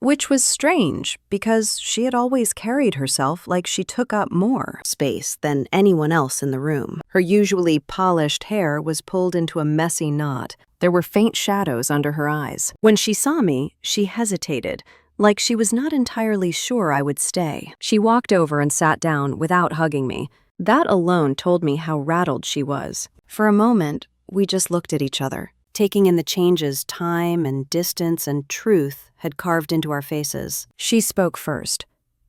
which was strange because she had always carried herself like she took up more space than anyone else in the room. Her usually polished hair was pulled into a messy knot. There were faint shadows under her eyes. When she saw me, she hesitated, like she was not entirely sure I would stay. She walked over and sat down without hugging me. That alone told me how rattled she was. For a moment, we just looked at each other, taking in the changes time and distance and truth had carved into our faces. She spoke first.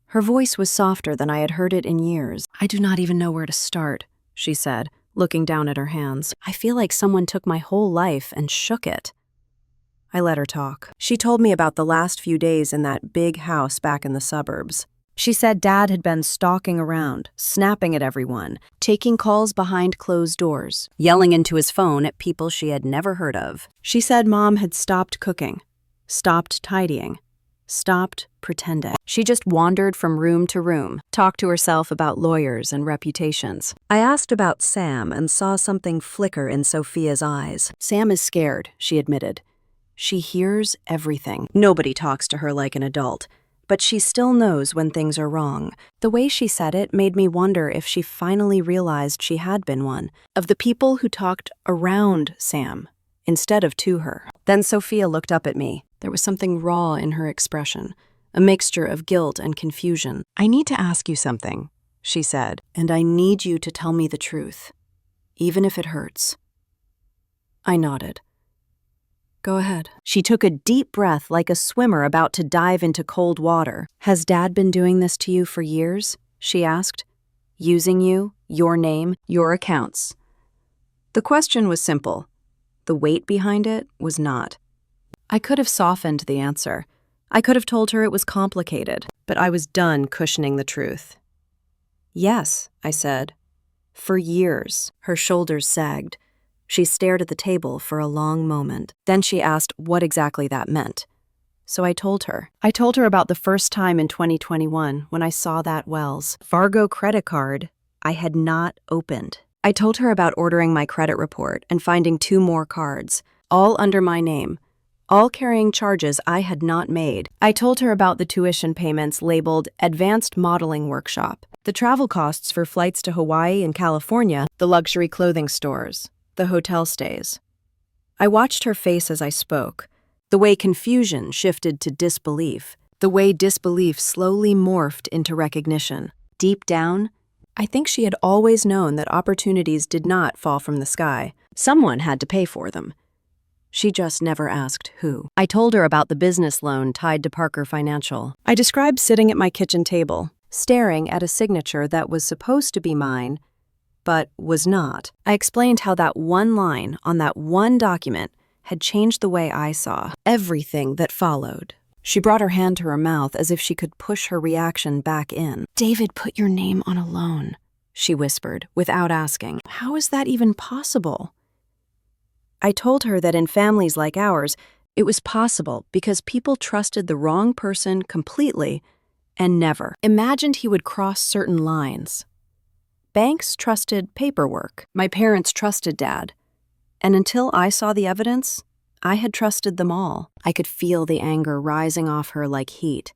Her voice was softer than I had heard it in years. "I do not even know where to start," she said, looking down at her hands. "I feel like someone took my whole life and shook it." I let her talk. She told me about the last few days in that big house back in the suburbs. She said Dad had been stalking around, snapping at everyone, taking calls behind closed doors, yelling into his phone at people she had never heard of. She said Mom had stopped cooking, stopped tidying, stopped pretending. She just wandered from room to room, talked to herself about lawyers and reputations. I asked about Sam and saw something flicker in Sophia's eyes. "Sam is scared," she admitted. "She hears everything. Nobody talks to her like an adult. But she still knows when things are wrong." The way she said it made me wonder if she finally realized she had been one of the people who talked around Sam instead of to her. Then Sophia looked up at me. There was something raw in her expression, a mixture of guilt and confusion. "I need to ask you something," she said, "and I need you to tell me the truth, even if it hurts." I nodded. "Go ahead." She took a deep breath like a swimmer about to dive into cold water. "Has Dad been doing this to you for years?" she asked. "Using you, your name, your accounts?" The question was simple. The weight behind it was not. I could have softened the answer. I could have told her it was complicated, but I was done cushioning the truth. "Yes," I said. "For years." Her shoulders sagged. She stared at the table for a long moment. Then she asked what exactly that meant. So I told her. I told her about the first time in 2021 when I saw that Wells Fargo credit card I had not opened. I told her about ordering my credit report and finding 2 more cards, all under my name, all carrying charges I had not made. I told her about the tuition payments labeled Advanced Modeling Workshop, the travel costs for flights to Hawaii and California, the luxury clothing stores, the hotel stays. I watched her face as I spoke, the way confusion shifted to disbelief, the way disbelief slowly morphed into recognition. Deep down, I think she had always known that opportunities did not fall from the sky. Someone had to pay for them. She just never asked who. I told her about the business loan tied to Parker Financial. I described sitting at my kitchen table, staring at a signature that was supposed to be mine, but was not. I explained how that one line on that one document had changed the way I saw everything that followed. She brought her hand to her mouth as if she could push her reaction back in. "David put your name on a loan," she whispered, without asking. "How is that even possible?" I told her that in families like ours, it was possible because people trusted the wrong person completely and never imagined he would cross certain lines. Banks trusted paperwork. My parents trusted Dad. And until I saw the evidence, I had trusted them all. I could feel the anger rising off her like heat,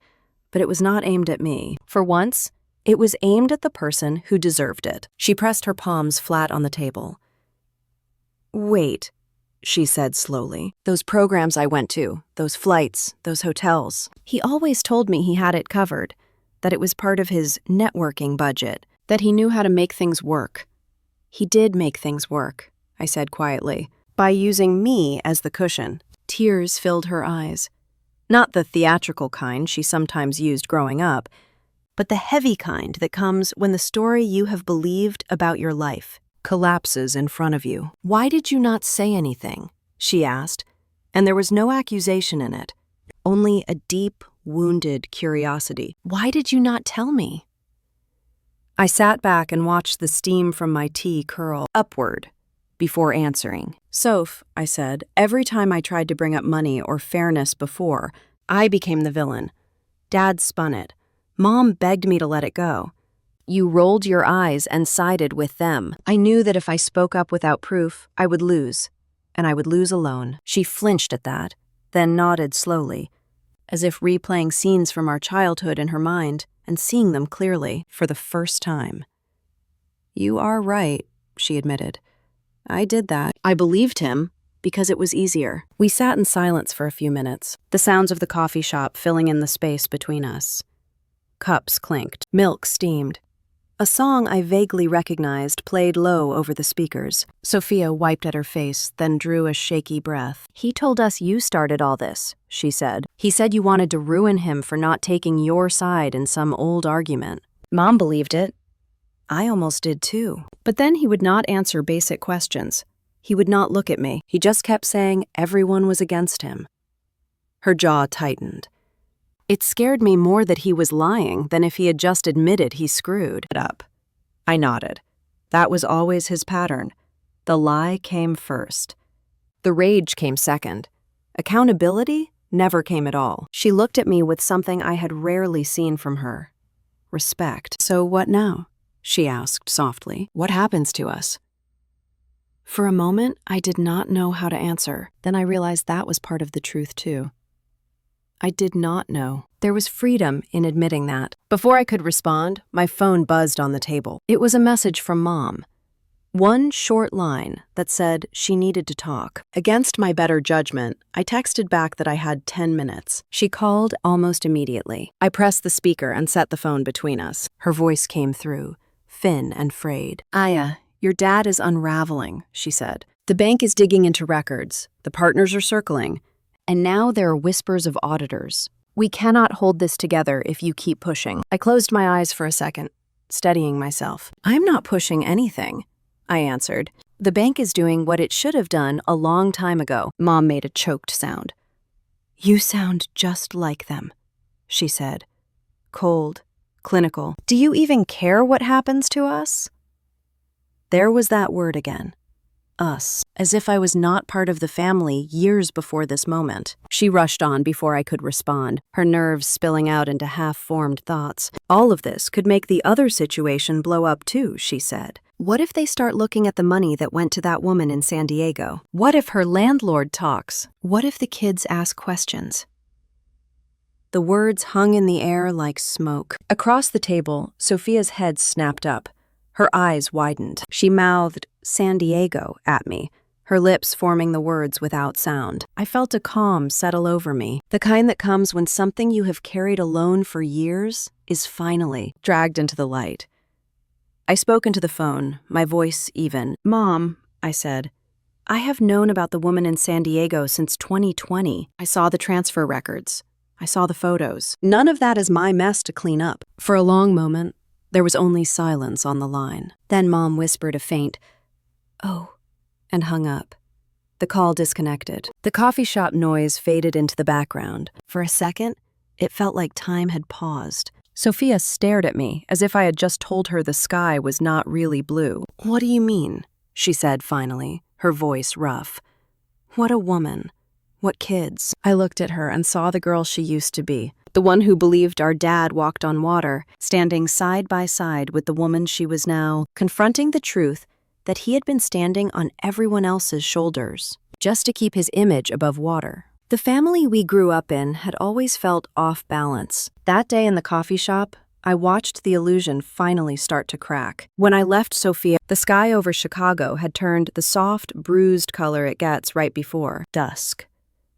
but it was not aimed at me. For once, it was aimed at the person who deserved it. She pressed her palms flat on the table. "Wait," she said slowly. "Those programs I went to, those flights, those hotels. He always told me he had it covered, that it was part of his networking budget, that he knew how to make things work. He did make things work," I said quietly, "by using me as the cushion." Tears filled her eyes. Not the theatrical kind she sometimes used growing up, but the heavy kind that comes when the story you have believed about your life collapses in front of you. "Why did you not say anything?" she asked, and there was no accusation in it, only a deep, wounded curiosity. "Why did you not tell me?" I sat back and watched the steam from my tea curl upward before answering. "Soph," I said, "every time I tried to bring up money or fairness before, I became the villain. Dad spun it. Mom begged me to let it go. You rolled your eyes and sided with them. I knew that if I spoke up without proof, I would lose, and I would lose alone." She flinched at that, then nodded slowly. as if replaying scenes from our childhood in her mind and seeing them clearly for the first time. "You are right," she admitted. "I did that." I believed him because it was easier. We sat in silence for a few minutes, the sounds of the coffee shop filling in the space between us. Cups clinked, milk steamed. A song I vaguely recognized played low over the speakers. Sophia wiped at her face, then drew a shaky breath. "He told us you started all this," she said. "He said you wanted to ruin him for not taking your side in some old argument." Mom believed it. I almost did too. But then he would not answer basic questions. He would not look at me. He just kept saying everyone was against him. Her jaw tightened. It scared me more that he was lying than if he had just admitted he screwed it up. I nodded. That was always his pattern. The lie came first. The rage came second. Accountability never came at all. She looked at me with something I had rarely seen from her. Respect. "So what now?" she asked softly. "What happens to us?" For a moment, I did not know how to answer. Then I realized that was part of the truth too. I did not know. There was freedom in admitting that. Before I could respond, my phone buzzed on the table. It was a message from Mom. One short line that said she needed to talk. Against my better judgment, I texted back that I had 10 minutes. She called almost immediately. I pressed the speaker and set the phone between us. Her voice came through, thin and frayed. "Aya, your dad is unraveling," she said. "The bank is digging into records. The partners are circling. And now there are whispers of auditors. We cannot hold this together if you keep pushing." I closed my eyes for a second, steadying myself. "I'm not pushing anything," I answered. "The bank is doing what it should have done a long time ago." Mom made a choked sound. "You sound just like them," she said. Cold, clinical. "Do you even care what happens to us?" There was that word again. Us, as if I was not part of the family years before this moment. She rushed on before I could respond, her nerves spilling out into half-formed thoughts. "All of this could make the other situation blow up too," she said. "What if they start looking at the money that went to that woman in San Diego? What if her landlord talks? What if the kids ask questions?" The words hung in the air like smoke. Across the table, Sophia's head snapped up. Her eyes widened. She mouthed "San Diego" at me, her lips forming the words without sound. I felt a calm settle over me, the kind that comes when something you have carried alone for years is finally dragged into the light. I spoke into the phone, my voice even. "Mom," I said, "I have known about the woman in San Diego since 2020. I saw the transfer records. I saw the photos. None of that is my mess to clean up." For a long moment, there was only silence on the line. Then Mom whispered a faint, "Oh," and hung up. The call disconnected. The coffee shop noise faded into the background. For a second, it felt like time had paused. Sophia stared at me as if I had just told her the sky was not really blue. "What do you mean?" she said finally, her voice rough. "What a woman. What kids?" I looked at her and saw the girl she used to be. The one who believed our dad walked on water, standing side by side with the woman she was now, confronting the truth that he had been standing on everyone else's shoulders, just to keep his image above water. The family we grew up in had always felt off balance. That day in the coffee shop, I watched the illusion finally start to crack. When I left Sophia, the sky over Chicago had turned the soft, bruised color it gets right before dusk.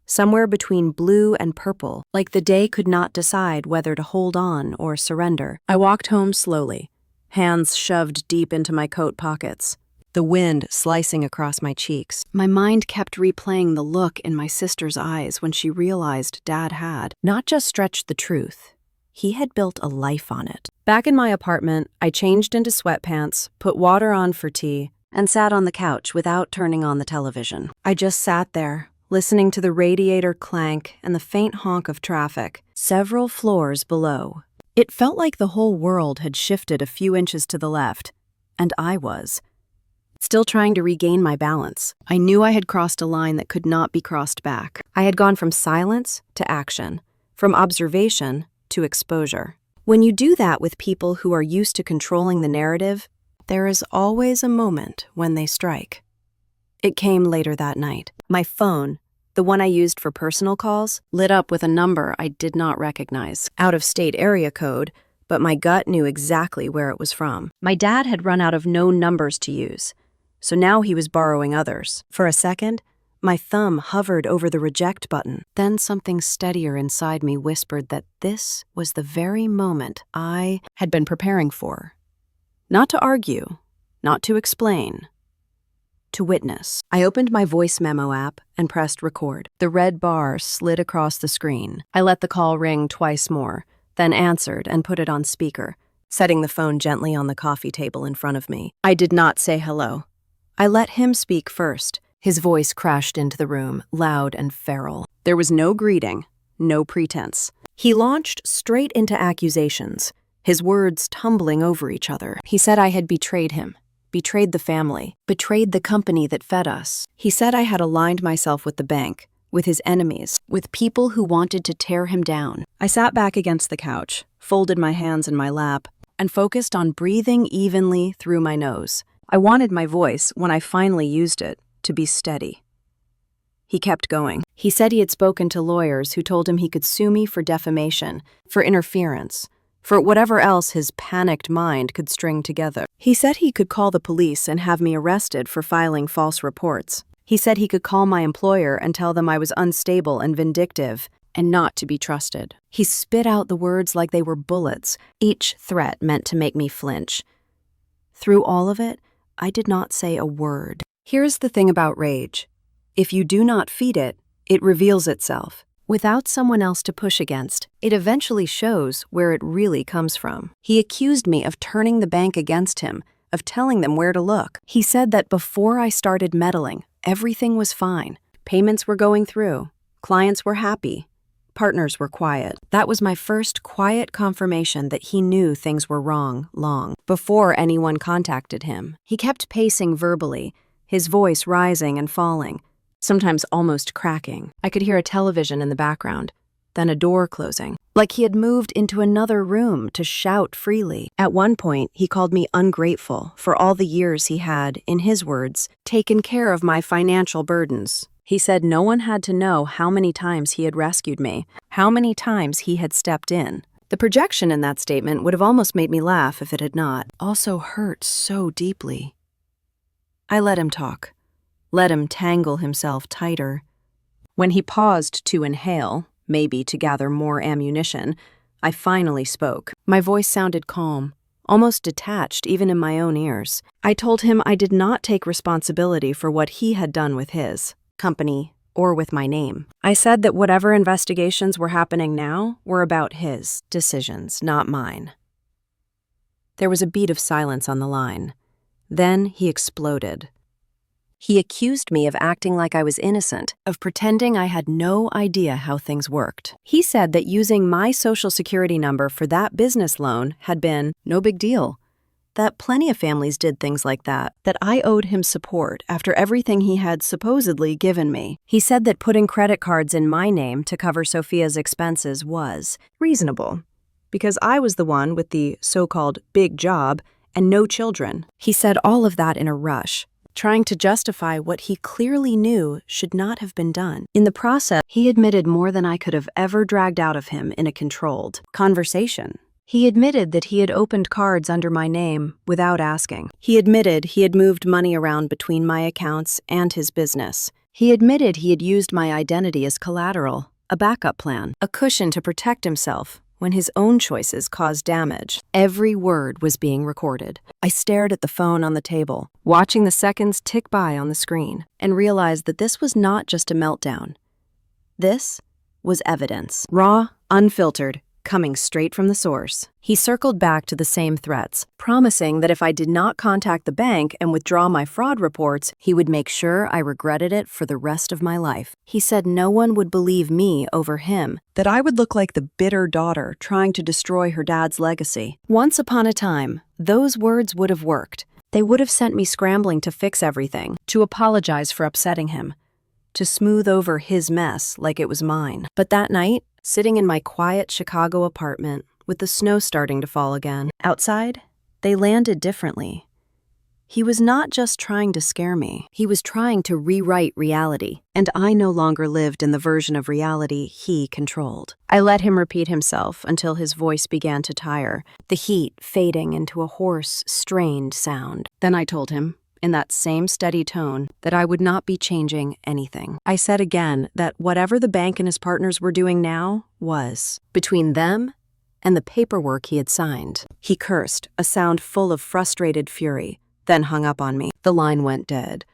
Somewhere between blue and purple, like the day could not decide whether to hold on or surrender. I walked home slowly, hands shoved deep into my coat pockets, the wind slicing across my cheeks. My mind kept replaying the look in my sister's eyes when she realized Dad had not just stretched the truth, he had built a life on it. Back in my apartment, I changed into sweatpants, put water on for tea, and sat on the couch without turning on the television. I just sat there, listening to the radiator clank and the faint honk of traffic several floors below. It felt like the whole world had shifted a few inches to the left, and I was still trying to regain my balance. I knew I had crossed a line that could not be crossed back. I had gone from silence to action, from observation to exposure. When you do that with people who are used to controlling the narrative, there is always a moment when they strike. It came later that night. My phone, the one I used for personal calls, lit up with a number I did not recognize. Out-of-state area code, but my gut knew exactly where it was from. My dad had run out of known numbers to use, so now he was borrowing others. For a second, my thumb hovered over the reject button. Then something steadier inside me whispered that this was the very moment I had been preparing for. Not to argue, not to explain, to witness. I opened my voice memo app and pressed record. The red bar slid across the screen. I let the call ring twice more, then answered and put it on speaker, setting the phone gently on the coffee table in front of me. I did not say hello. I let him speak first. His voice crashed into the room, loud and feral. There was no greeting, no pretense. He launched straight into accusations, his words tumbling over each other. He said I had betrayed him, betrayed the family, betrayed the company that fed us. He said I had aligned myself with the bank, with his enemies, with people who wanted to tear him down. I sat back against the couch, folded my hands in my lap, and focused on breathing evenly through my nose. I wanted my voice, when I finally used it, to be steady. He kept going. He said he had spoken to lawyers who told him he could sue me for defamation, for interference, for whatever else his panicked mind could string together. He said he could call the police and have me arrested for filing false reports. He said he could call my employer and tell them I was unstable and vindictive and not to be trusted. He spit out the words like they were bullets, each threat meant to make me flinch. Through all of it, I did not say a word. Here's the thing about rage. If you do not feed it, it reveals itself. Without someone else to push against, it eventually shows where it really comes from. He accused me of turning the bank against him, of telling them where to look. He said that before I started meddling, everything was fine. Payments were going through. Clients were happy. Partners were quiet. That was my first quiet confirmation that he knew things were wrong long before anyone contacted him. He kept pacing verbally, his voice rising and falling, sometimes almost cracking. I could hear a television in the background, then a door closing, like he had moved into another room to shout freely. At one point, he called me ungrateful for all the years he had, in his words, taken care of my financial burdens. He said no one had to know how many times he had rescued me, how many times he had stepped in. The projection in that statement would have almost made me laugh if it had not. Also hurt so deeply. I let him talk, let him tangle himself tighter. When he paused to inhale, maybe to gather more ammunition, I finally spoke. My voice sounded calm, almost detached even in my own ears. I told him I did not take responsibility for what he had done with his company or with my name. I said that whatever investigations were happening now were about his decisions, not mine. There was a beat of silence on the line. Then he exploded. He accused me of acting like I was innocent, of pretending I had no idea how things worked. He said that using my social security number for that business loan had been no big deal, that plenty of families did things like that I owed him support after everything he had supposedly given me. He said that putting credit cards in my name to cover Sophia's expenses was reasonable, because I was the one with the so-called big job and no children. He said all of that in a rush, trying to justify what he clearly knew should not have been done. In the process, he admitted more than I could have ever dragged out of him in a controlled conversation. He admitted that he had opened cards under my name without asking. He admitted he had moved money around between my accounts and his business. He admitted he had used my identity as collateral, a backup plan, a cushion to protect himself when his own choices caused damage. Every word was being recorded. I stared at the phone on the table, watching the seconds tick by on the screen, and realized that this was not just a meltdown. This was evidence. Raw, unfiltered, coming straight from the source. He circled back to the same threats, promising that if I did not contact the bank and withdraw my fraud reports, he would make sure I regretted it for the rest of my life. He said no one would believe me over him, that I would look like the bitter daughter trying to destroy her dad's legacy. Once upon a time, those words would have worked. They would have sent me scrambling to fix everything, to apologize for upsetting him, to smooth over his mess like it was mine. But that night, sitting in my quiet Chicago apartment with the snow starting to fall again, outside, they landed differently. He was not just trying to scare me, he was trying to rewrite reality, and I no longer lived in the version of reality he controlled. I let him repeat himself until his voice began to tire, the heat fading into a hoarse, strained sound. Then I told him, in that same steady tone, that I would not be changing anything. I said again that whatever the bank and his partners were doing now was between them and the paperwork he had signed. He cursed, a sound full of frustrated fury, then hung up on me. The line went dead.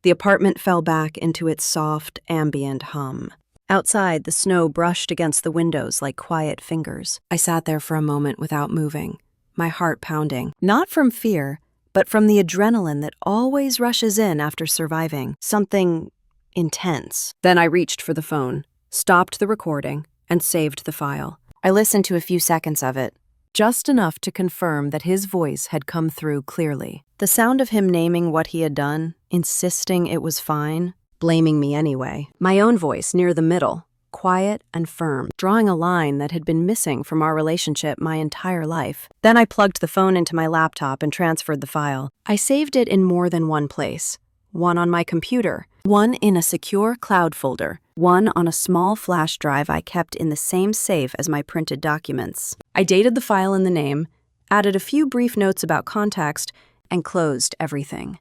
The apartment fell back into its soft, ambient hum. Outside, the snow brushed against the windows like quiet fingers. I sat there for a moment without moving, my heart pounding, not from fear, but from the adrenaline that always rushes in after surviving something intense. Then I reached for the phone, stopped the recording, and saved the file. I listened to a few seconds of it, just enough to confirm that his voice had come through clearly. The sound of him naming what he had done, insisting it was fine, blaming me anyway. My own voice near the middle, quiet and firm, drawing a line that had been missing from our relationship my entire life. Then I plugged the phone into my laptop and transferred the file. I saved it in more than one place. One on my computer, one in a secure cloud folder, one on a small flash drive I kept in the same safe as my printed documents. I dated the file in the name, added a few brief notes about context, and closed everything.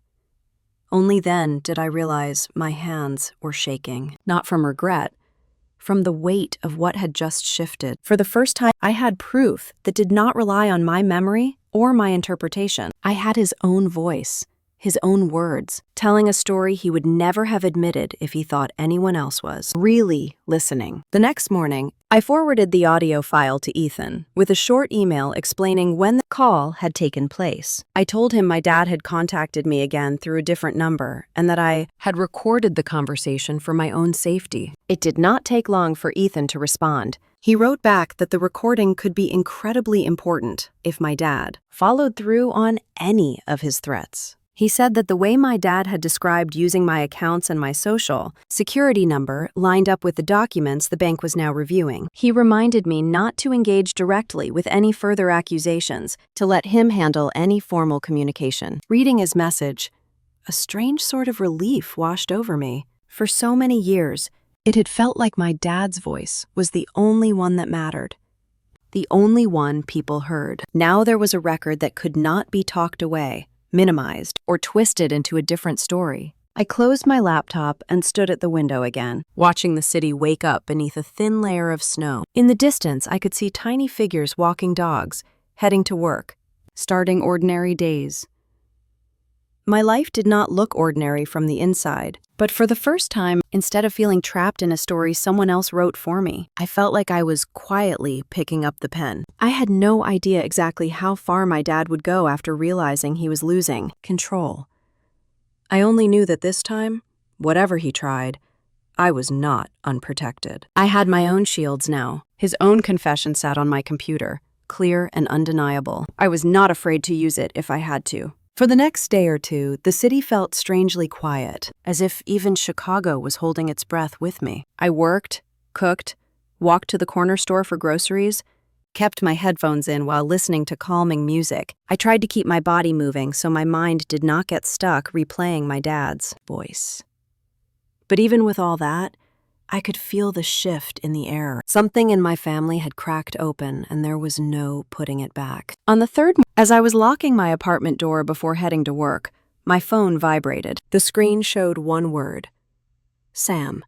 Only then did I realize my hands were shaking, not from regret, from the weight of what had just shifted. For the first time, I had proof that did not rely on my memory or my interpretation. I had his own voice, his own words, telling a story he would never have admitted if he thought anyone else was really listening. The next morning, I forwarded the audio file to Ethan with a short email explaining when the call had taken place. I told him my dad had contacted me again through a different number and that I had recorded the conversation for my own safety. It did not take long for Ethan to respond. He wrote back that the recording could be incredibly important if my dad followed through on any of his threats. He said that the way my dad had described using my accounts and my social security number lined up with the documents the bank was now reviewing. He reminded me not to engage directly with any further accusations, to let him handle any formal communication. Reading his message, a strange sort of relief washed over me. For so many years, it had felt like my dad's voice was the only one that mattered, the only one people heard. Now there was a record that could not be talked away, minimized, or twisted into a different story. I closed my laptop and stood at the window again, watching the city wake up beneath a thin layer of snow. In the distance, I could see tiny figures walking dogs, heading to work, starting ordinary days. My life did not look ordinary from the inside, but for the first time, instead of feeling trapped in a story someone else wrote for me, I felt like I was quietly picking up the pen. I had no idea exactly how far my dad would go after realizing he was losing control. I only knew that this time, whatever he tried, I was not unprotected. I had my own shields now. His own confession sat on my computer, clear and undeniable. I was not afraid to use it if I had to. For the next day or two, the city felt strangely quiet, as if even Chicago was holding its breath with me. I worked, cooked, walked to the corner store for groceries, kept my headphones in while listening to calming music. I tried to keep my body moving so my mind did not get stuck replaying my dad's voice. But even with all that, I could feel the shift in the air. Something in my family had cracked open, and there was no putting it back. On the third morning, as I was locking my apartment door before heading to work, my phone vibrated. The screen showed one word: Sam.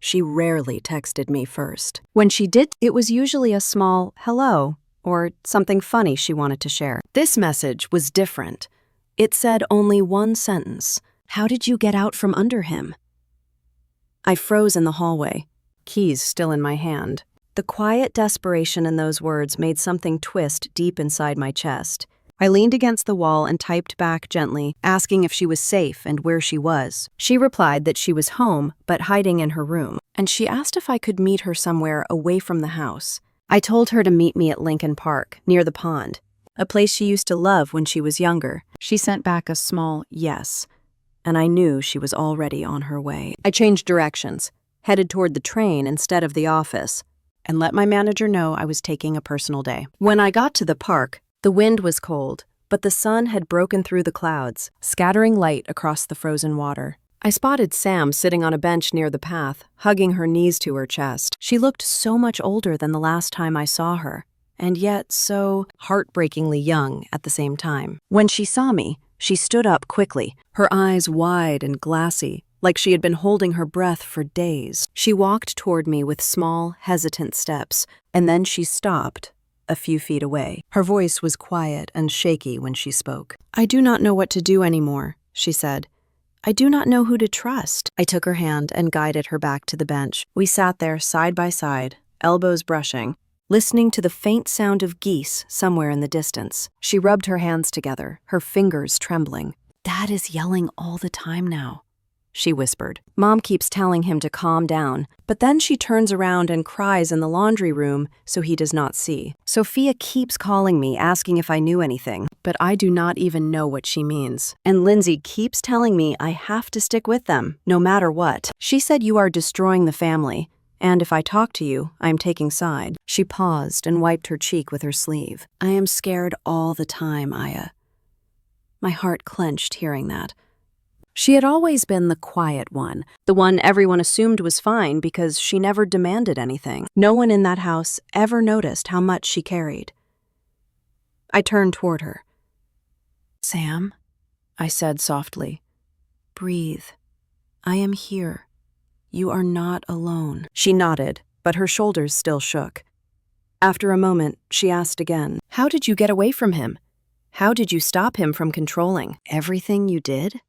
She rarely texted me first. When she did, it was usually a small hello or something funny she wanted to share. This message was different. It said only one sentence: "How did you get out from under him?" I froze in the hallway, keys still in my hand. The quiet desperation in those words made something twist deep inside my chest. I leaned against the wall and typed back gently, asking if she was safe and where she was. She replied that she was home, but hiding in her room, and she asked if I could meet her somewhere away from the house. I told her to meet me at Lincoln Park, near the pond, a place she used to love when she was younger. She sent back a small yes, and I knew she was already on her way. I changed directions, headed toward the train instead of the office, and let my manager know I was taking a personal day. When I got to the park, the wind was cold, but the sun had broken through the clouds, scattering light across the frozen water. I spotted Sam sitting on a bench near the path, hugging her knees to her chest. She looked so much older than the last time I saw her, and yet so heartbreakingly young at the same time. When she saw me, she stood up quickly, her eyes wide and glassy, like she had been holding her breath for days. She walked toward me with small, hesitant steps, and then she stopped a few feet away. Her voice was quiet and shaky when she spoke. "I do not know what to do anymore," she said. "I do not know who to trust." I took her hand and guided her back to the bench. We sat there side by side, elbows brushing, listening to the faint sound of geese somewhere in the distance. She rubbed her hands together, her fingers trembling. "Dad is yelling all the time now," she whispered. "Mom keeps telling him to calm down, but then she turns around and cries in the laundry room so he does not see. Sophia keeps calling me, asking if I knew anything, but I do not even know what she means. And Lindsay keeps telling me I have to stick with them, no matter what. She said you are destroying the family, and if I talk to you, I am taking side." She paused and wiped her cheek with her sleeve. "I am scared all the time, Aya." My heart clenched hearing that. She had always been the quiet one, the one everyone assumed was fine because she never demanded anything. No one in that house ever noticed how much she carried. I turned toward her. "Sam," I said softly, "breathe. I am here. You are not alone." She nodded, but her shoulders still shook. After a moment, she asked again, "How did you get away from him? How did you stop him from controlling everything you did?"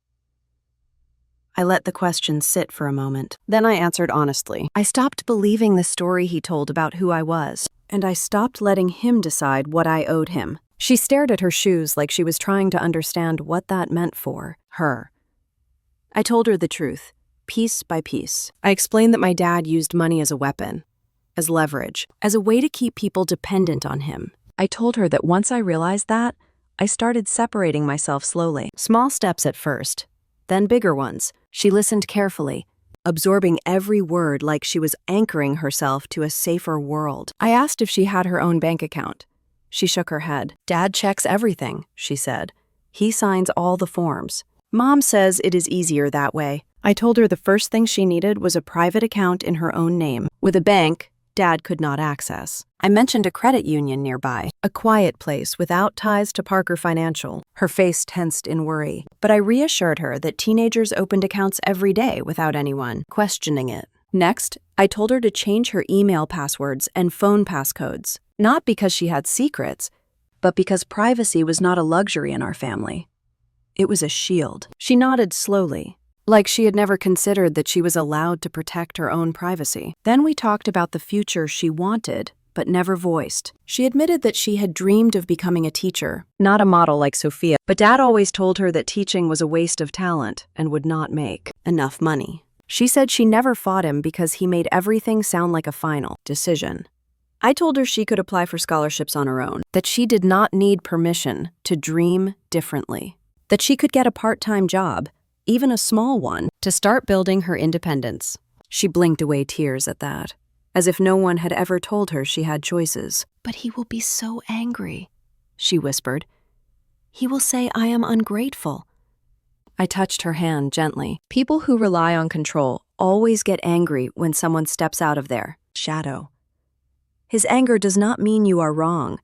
I let the question sit for a moment. Then I answered honestly. I stopped believing the story he told about who I was, and I stopped letting him decide what I owed him. She stared at her shoes like she was trying to understand what that meant for her. I told her the truth, piece by piece. I explained that my dad used money as a weapon, as leverage, as a way to keep people dependent on him. I told her that once I realized that, I started separating myself slowly. Small steps at first, then bigger ones. She listened carefully, absorbing every word like she was anchoring herself to a safer world. I asked if she had her own bank account. She shook her head. "Dad checks everything," she said. "He signs all the forms. Mom says it is easier that way." I told her the first thing she needed was a private account in her own name, with a bank Dad could not access. I mentioned a credit union nearby, a quiet place without ties to Parker Financial. Her face tensed in worry, but I reassured her that teenagers opened accounts every day without anyone questioning it. Next, I told her to change her email passwords and phone passcodes, not because she had secrets, but because privacy was not a luxury in our family. It was a shield. She nodded slowly, like she had never considered that she was allowed to protect her own privacy. Then we talked about the future she wanted, but never voiced. She admitted that she had dreamed of becoming a teacher, not a model like Sophia, but Dad always told her that teaching was a waste of talent and would not make enough money. She said she never fought him because he made everything sound like a final decision. I told her she could apply for scholarships on her own, that she did not need permission to dream differently, that she could get a part-time job, even a small one, to start building her independence. She blinked away tears at that, as if no one had ever told her she had choices. "But he will be so angry," she whispered. "He will say I am ungrateful." I touched her hand gently. People who rely on control always get angry when someone steps out of their shadow. His anger does not mean you are wrong.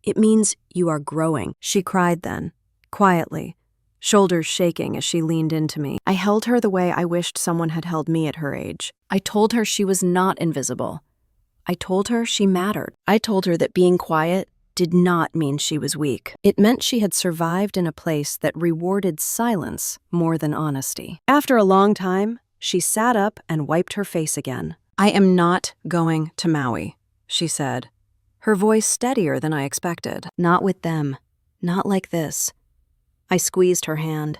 It means you are growing. She cried then, quietly, shoulders shaking as she leaned into me. I held her the way I wished someone had held me at her age. I told her she was not invisible. I told her she mattered. I told her that being quiet did not mean she was weak. It meant she had survived in a place that rewarded silence more than honesty. After a long time, she sat up and wiped her face again. "I am not going to Maui," she said, her voice steadier than I expected. "Not with them. Not like this." I squeezed her hand.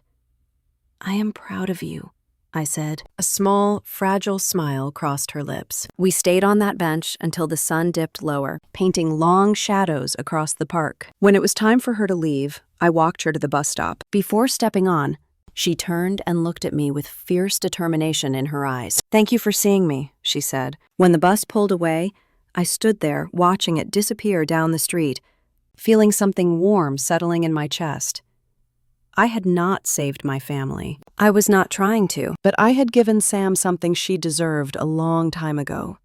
"I am proud of you," I said. A small, fragile smile crossed her lips. We stayed on that bench until the sun dipped lower, painting long shadows across the park. When it was time for her to leave, I walked her to the bus stop. Before stepping on, she turned and looked at me with fierce determination in her eyes. "Thank you for seeing me," she said. When the bus pulled away, I stood there watching it disappear down the street, feeling something warm settling in my chest. I had not saved my family. I was not trying to, but I had given Sam something she deserved a long time ago.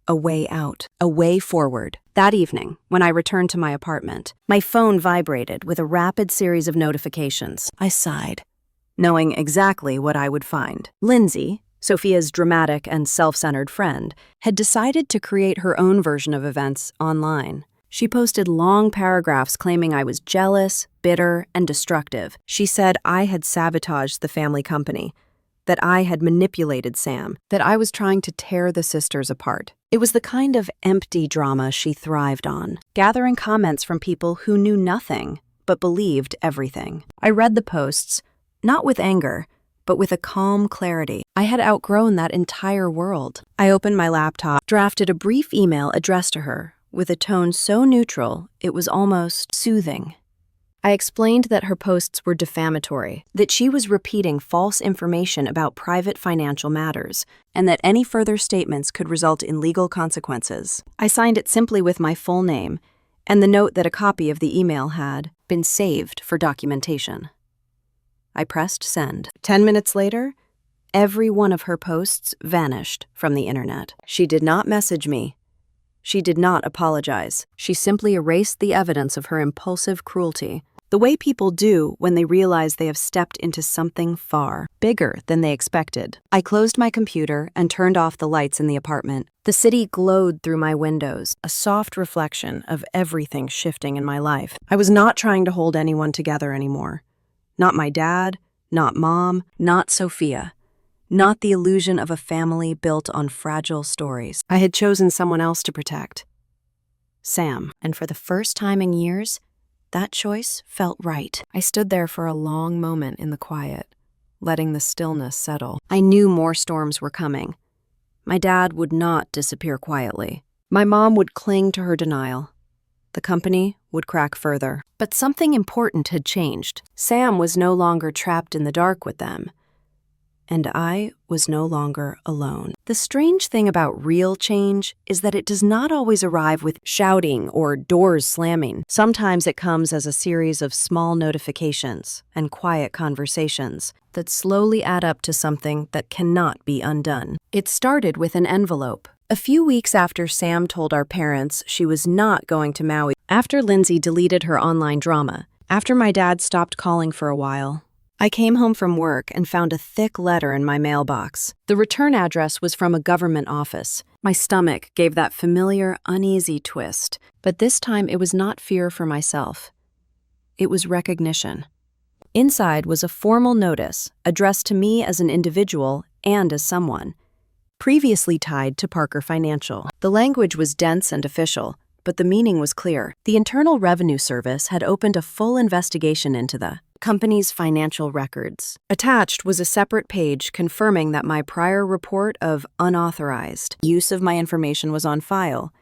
A way out, a way forward. That evening, when I returned to my apartment, my phone vibrated with a rapid series of notifications. I sighed, knowing exactly what I would find. Lindsay, Sophia's dramatic and self-centered friend, had decided to create her own version of events online. She posted long paragraphs claiming I was jealous, bitter, and destructive. She said I had sabotaged the family company, that I had manipulated Sam, that I was trying to tear the sisters apart. It was the kind of empty drama she thrived on, gathering comments from people who knew nothing but believed everything. I read the posts, not with anger, but with a calm clarity. I had outgrown that entire world. I opened my laptop, drafted a brief email addressed to her, with a tone so neutral it was almost soothing. I explained that her posts were defamatory, that she was repeating false information about private financial matters, and that any further statements could result in legal consequences. I signed it simply with my full name, and the note that a copy of the email had been saved for documentation. I pressed send. 10 minutes later, every one of her posts vanished from the internet. She did not message me. She did not apologize. She simply erased the evidence of her impulsive cruelty, the way people do when they realize they have stepped into something far bigger than they expected. I closed my computer and turned off the lights in the apartment. The city glowed through my windows, a soft reflection of everything shifting in my life. I was not trying to hold anyone together anymore. Not my dad, not Mom, not Sophia. Not the illusion of a family built on fragile stories. I had chosen someone else to protect. Sam. And for the first time in years, that choice felt right. I stood there for a long moment in the quiet, letting the stillness settle. I knew more storms were coming. My dad would not disappear quietly. My mom would cling to her denial. The company would crack further. But something important had changed. Sam was no longer trapped in the dark with them. And I was no longer alone. The strange thing about real change is that it does not always arrive with shouting or doors slamming. Sometimes it comes as a series of small notifications and quiet conversations that slowly add up to something that cannot be undone. It started with an envelope. A few weeks after Sam told our parents she was not going to Maui, after Lindsay deleted her online drama, after my dad stopped calling for a while, I came home from work and found a thick letter in my mailbox. The return address was from a government office. My stomach gave that familiar, uneasy twist, but this time it was not fear for myself. It was recognition. Inside was a formal notice addressed to me as an individual and as someone, previously tied to Parker Financial. The language was dense and official, but the meaning was clear. The Internal Revenue Service had opened a full investigation into the company's financial records. Attached was a separate page confirming that my prior report of unauthorized use of my information was on file,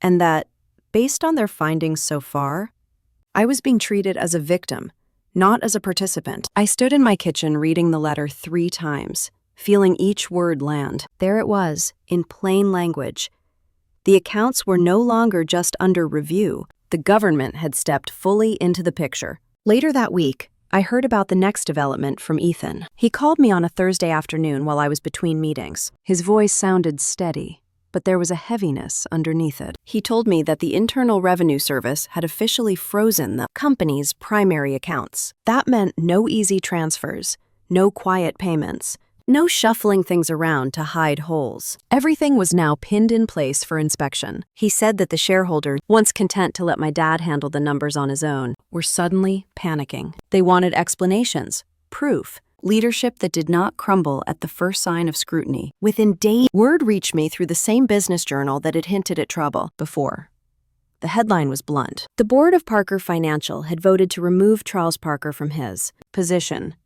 and that, based on their findings so far, I was being treated as a victim, not as a participant. I stood in my kitchen reading the letter 3 times, feeling each word land. There it was, in plain language. The accounts were no longer just under review. The government had stepped fully into the picture. Later that week, I heard about the next development from Ethan. He called me on a Thursday afternoon while I was between meetings. His voice sounded steady, but there was a heaviness underneath it. He told me that the Internal Revenue Service had officially frozen the company's primary accounts. That meant no easy transfers, no quiet payments, no shuffling things around to hide holes. Everything was now pinned in place for inspection. He said that the shareholders, once content to let my dad handle the numbers on his own, were suddenly panicking. They wanted explanations, proof, leadership that did not crumble at the first sign of scrutiny. Within days, word reached me through the same business journal that had hinted at trouble before. The headline was blunt. The board of Parker Financial had voted to remove Charles Parker from his position.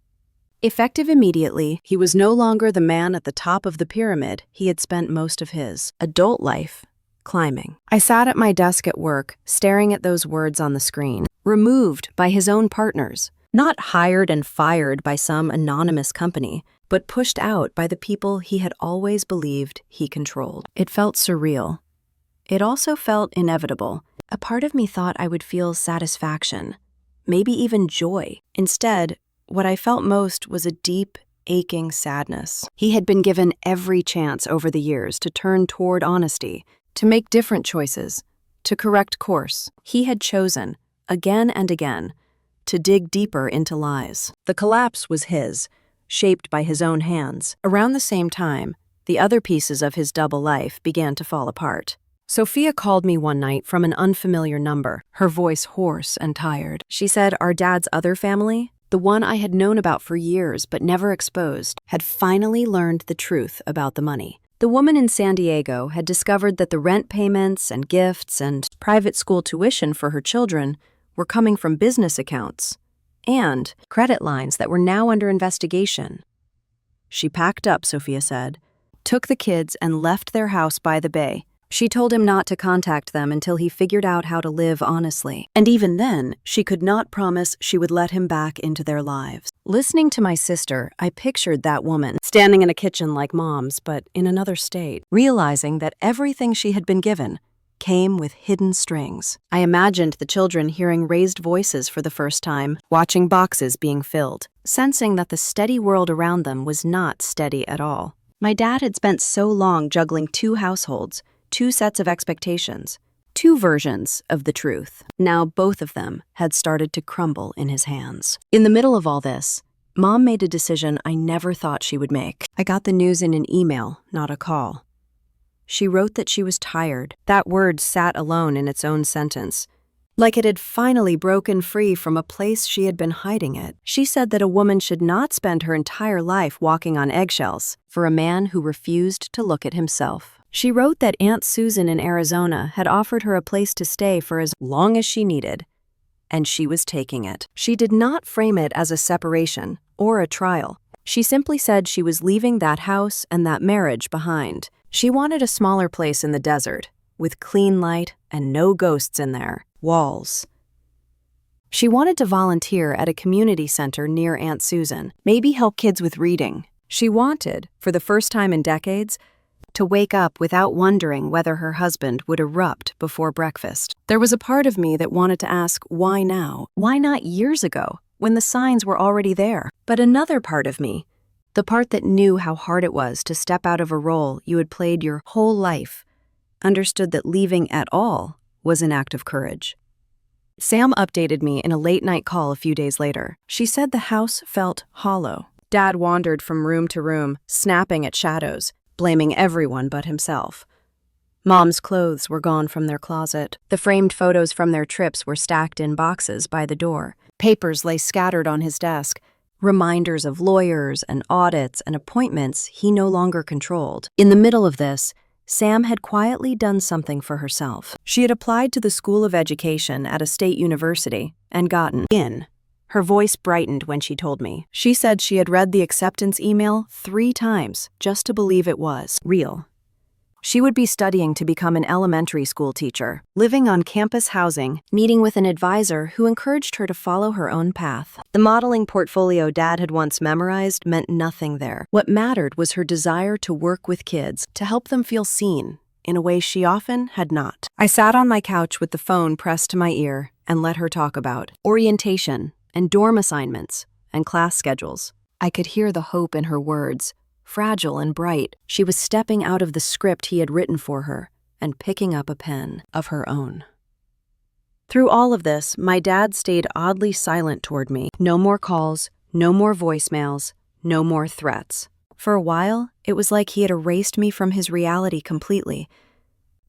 Effective immediately, he was no longer the man at the top of the pyramid he had spent most of his adult life climbing. I sat at my desk at work, staring at those words on the screen. Removed by his own partners, not hired and fired by some anonymous company, but pushed out by the people he had always believed he controlled. It felt surreal. it also felt inevitable. A part of me thought I would feel satisfaction, maybe even joy. Instead, what I felt most was a deep, aching sadness. He had been given every chance over the years to turn toward honesty, to make different choices, to correct course. He had chosen, again and again, to dig deeper into lies. The collapse was his, shaped by his own hands. Around the same time, the other pieces of his double life began to fall apart. Sophia called me one night from an unfamiliar number, her voice hoarse and tired. She said our dad's other family, the one I had known about for years but never exposed, had finally learned the truth about the money. The woman in San Diego had discovered that the rent payments and gifts and private school tuition for her children were coming from business accounts and credit lines that were now under investigation. She packed up, Sophia said, took the kids and left their house by the bay. She told him not to contact them until he figured out how to live honestly. And even then, she could not promise she would let him back into their lives. Listening to my sister, I pictured that woman, standing in a kitchen like Mom's, but in another state, realizing that everything she had been given came with hidden strings. I imagined the children hearing raised voices for the first time, watching boxes being filled, sensing that the steady world around them was not steady at all. My dad had spent so long juggling two households, two sets of expectations, two versions of the truth. Now both of them had started to crumble in his hands. In the middle of all this, Mom made a decision I never thought she would make. I got the news in an email, not a call. She wrote that she was tired. That word sat alone in its own sentence, like it had finally broken free from a place she had been hiding it. She said that a woman should not spend her entire life walking on eggshells for a man who refused to look at himself. She wrote that Aunt Susan in Arizona had offered her a place to stay for as long as she needed, and she was taking it. She did not frame it as a separation or a trial. She simply said she was leaving that house and that marriage behind. She wanted a smaller place in the desert, with clean light and no ghosts in there, walls. She wanted to volunteer at a community center near Aunt Susan, maybe help kids with reading. She wanted, for the first time in decades, to wake up without wondering whether her husband would erupt before breakfast. There was a part of me that wanted to ask, why now? Why not years ago, when the signs were already there? But another part of me, the part that knew how hard it was to step out of a role you had played your whole life, understood that leaving at all was an act of courage. Sam updated me in a late-night call a few days later. She said the house felt hollow. Dad wandered from room to room, snapping at shadows, blaming everyone but himself. Mom's clothes were gone from their closet. The framed photos from their trips were stacked in boxes by the door. Papers lay scattered on his desk, reminders of lawyers and audits and appointments he no longer controlled. In the middle of this, Sam had quietly done something for herself. She had applied to the School of Education at a state university and gotten in. Her voice brightened when she told me. She said she had read the acceptance email 3 times just to believe it was real. She would be studying to become an elementary school teacher, living on campus housing, meeting with an advisor who encouraged her to follow her own path. The modeling portfolio Dad had once memorized meant nothing there. What mattered was her desire to work with kids, to help them feel seen in a way she often had not. I sat on my couch with the phone pressed to my ear and let her talk about orientation and dorm assignments and class schedules. I could hear the hope in her words, fragile and bright. She was stepping out of the script he had written for her and picking up a pen of her own. Through all of this, my dad stayed oddly silent toward me. No more calls, no more voicemails, no more threats. For a while, it was like he had erased me from his reality completely,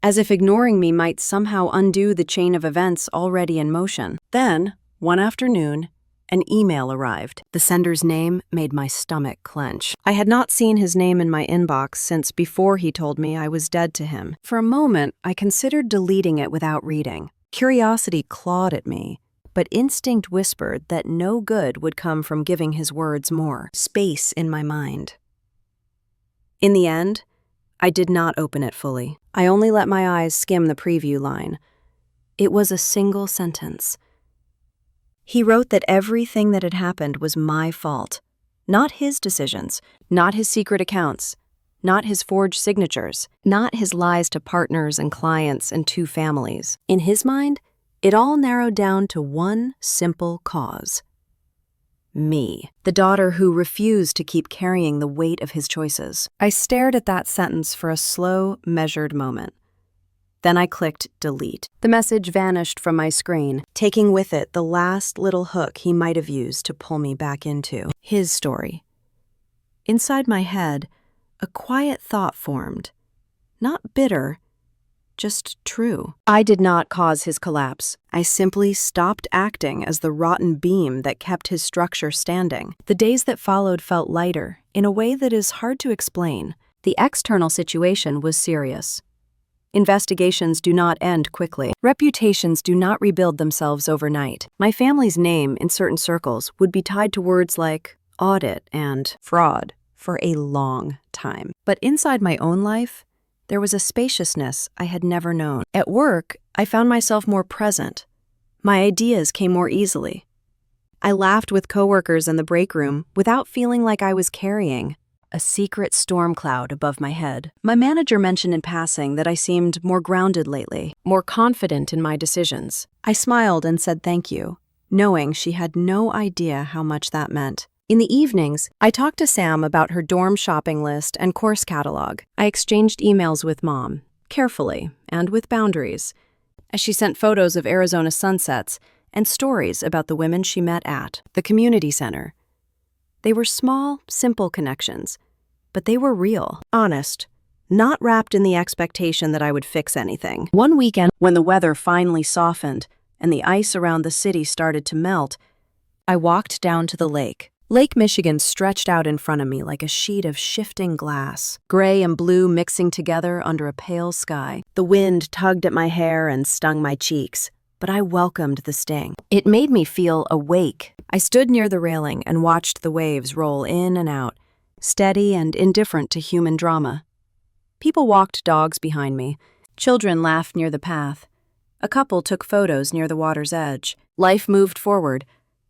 as if ignoring me might somehow undo the chain of events already in motion. Then, one afternoon, an email arrived. The sender's name made my stomach clench. I had not seen his name in my inbox since before he told me I was dead to him. For a moment, I considered deleting it without reading. Curiosity clawed at me, but instinct whispered that no good would come from giving his words more space in my mind. In the end, I did not open it fully. I only let my eyes skim the preview line. It was a single sentence. He wrote that everything that had happened was my fault. Not his decisions, not his secret accounts, not his forged signatures, not his lies to partners and clients and 2 families. In his mind, it all narrowed down to one simple cause. Me, the daughter who refused to keep carrying the weight of his choices. I stared at that sentence for a slow, measured moment. Then I clicked delete. The message vanished from my screen, taking with it the last little hook he might have used to pull me back into his story. Inside my head, a quiet thought formed. Not bitter, just true. I did not cause his collapse. I simply stopped acting as the rotten beam that kept his structure standing. The days that followed felt lighter, in a way that is hard to explain. The external situation was serious. Investigations do not end quickly. Reputations do not rebuild themselves overnight. My family's name in certain circles would be tied to words like audit and fraud for a long time. But inside my own life, there was a spaciousness I had never known. At work, I found myself more present. My ideas came more easily. I laughed with coworkers in the break room without feeling like I was carrying a secret storm cloud above my head. My manager mentioned in passing that I seemed more grounded lately, more confident in my decisions. I smiled and said thank you, knowing she had no idea how much that meant. In the evenings, I talked to Sam about her dorm shopping list and course catalog. I exchanged emails with Mom, carefully and with boundaries, as she sent photos of Arizona sunsets and stories about the women she met at the community center. They were small, simple connections, but they were real, honest, not wrapped in the expectation that I would fix anything. One weekend, when the weather finally softened and the ice around the city started to melt, I walked down to the lake. Lake Michigan stretched out in front of me like a sheet of shifting glass, gray and blue mixing together under a pale sky. The wind tugged at my hair and stung my cheeks, but I welcomed the sting. It made me feel awake. I stood near the railing and watched the waves roll in and out, steady and indifferent to human drama. People walked dogs behind me. Children laughed near the path. A couple took photos near the water's edge. Life moved forward,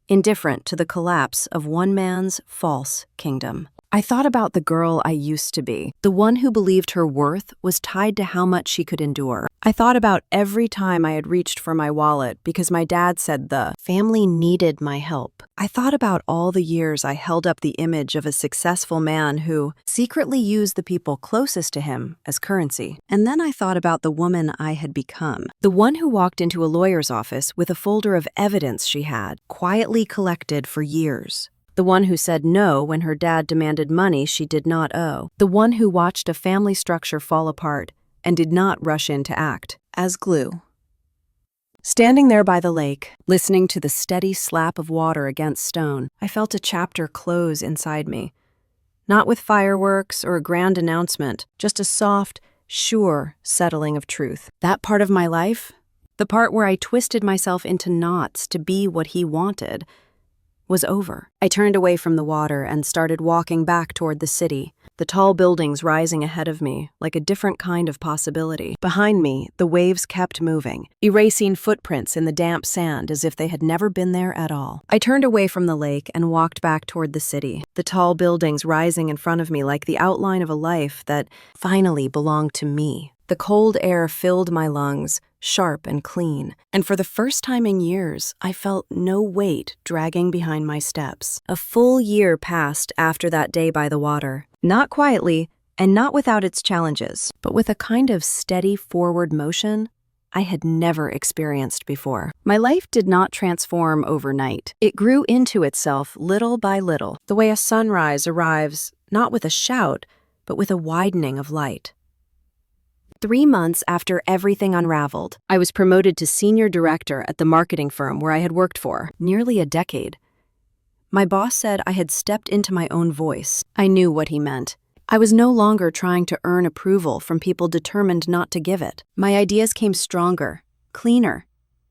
indifferent to the collapse of one man's false kingdom. I thought about the girl I used to be, the one who believed her worth was tied to how much she could endure. I thought about every time I had reached for my wallet because my dad said the family needed my help. I thought about all the years I held up the image of a successful man who secretly used the people closest to him as currency. And then I thought about the woman I had become, the one who walked into a lawyer's office with a folder of evidence she had quietly collected for years. The one who said no when her dad demanded money she did not owe. The one who watched a family structure fall apart and did not rush in to act as glue. Standing there by the lake, listening to the steady slap of water against stone, I felt a chapter close inside me. Not with fireworks or a grand announcement, just a soft, sure settling of truth. That part of my life, the part where I twisted myself into knots to be what he wanted, was over. I turned away from the water and started walking back toward the city, the tall buildings rising ahead of me like a different kind of possibility. Behind me, the waves kept moving, erasing footprints in the damp sand as if they had never been there at all. I turned away from the lake and walked back toward the city, the tall buildings rising in front of me like the outline of a life that finally belonged to me. The cold air filled my lungs, sharp and clean, and for the first time in years, I felt no weight dragging behind my steps. A full year passed after that day by the water, not quietly and not without its challenges, but with a kind of steady forward motion I had never experienced before. My life did not transform overnight. It grew into itself little by little, the way a sunrise arrives not with a shout, but with a widening of light. 3 months after everything unraveled, I was promoted to senior director at the marketing firm where I had worked for nearly a decade. My boss said I had stepped into my own voice. I knew what he meant. I was no longer trying to earn approval from people determined not to give it. My ideas came stronger, cleaner,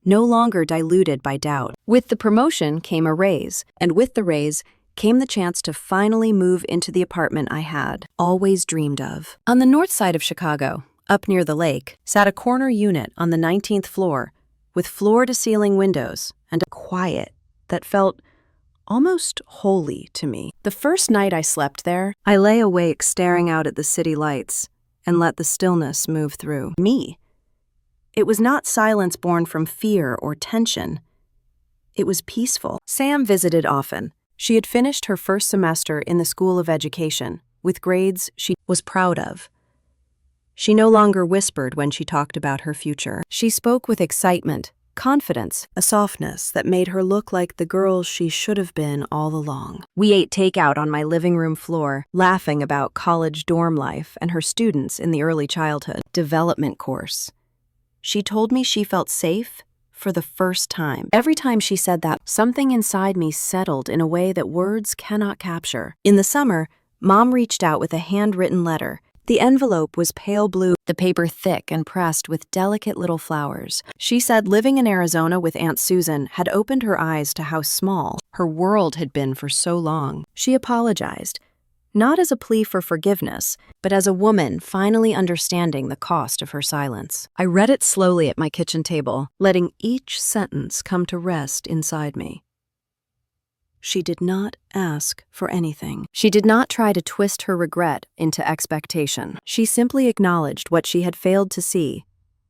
no longer diluted by doubt. With the promotion came a raise, and with the raise came the chance to finally move into the apartment I had always dreamed of. On the north side of Chicago, up near the lake, sat a corner unit on the 19th floor with floor-to-ceiling windows and a quiet that felt almost holy to me. The first night I slept there, I lay awake staring out at the city lights and let the stillness move through me. It was not silence born from fear or tension. It was peaceful. Sam visited often. She had finished her first semester in the School of Education, with grades she was proud of. She no longer whispered when she talked about her future. She spoke with excitement, confidence, a softness that made her look like the girl she should have been all along. We ate takeout on my living room floor, laughing about college dorm life and her students in the early childhood development course. She told me she felt safe for the first time. Every time she said that, something inside me settled in a way that words cannot capture. In the summer, Mom reached out with a handwritten letter. The envelope was pale blue, the paper thick and pressed with delicate little flowers. She said living in Arizona with Aunt Susan had opened her eyes to how small her world had been for so long. She apologized, not as a plea for forgiveness, but as a woman finally understanding the cost of her silence. I read it slowly at my kitchen table, letting each sentence come to rest inside me. She did not ask for anything. She did not try to twist her regret into expectation. She simply acknowledged what she had failed to see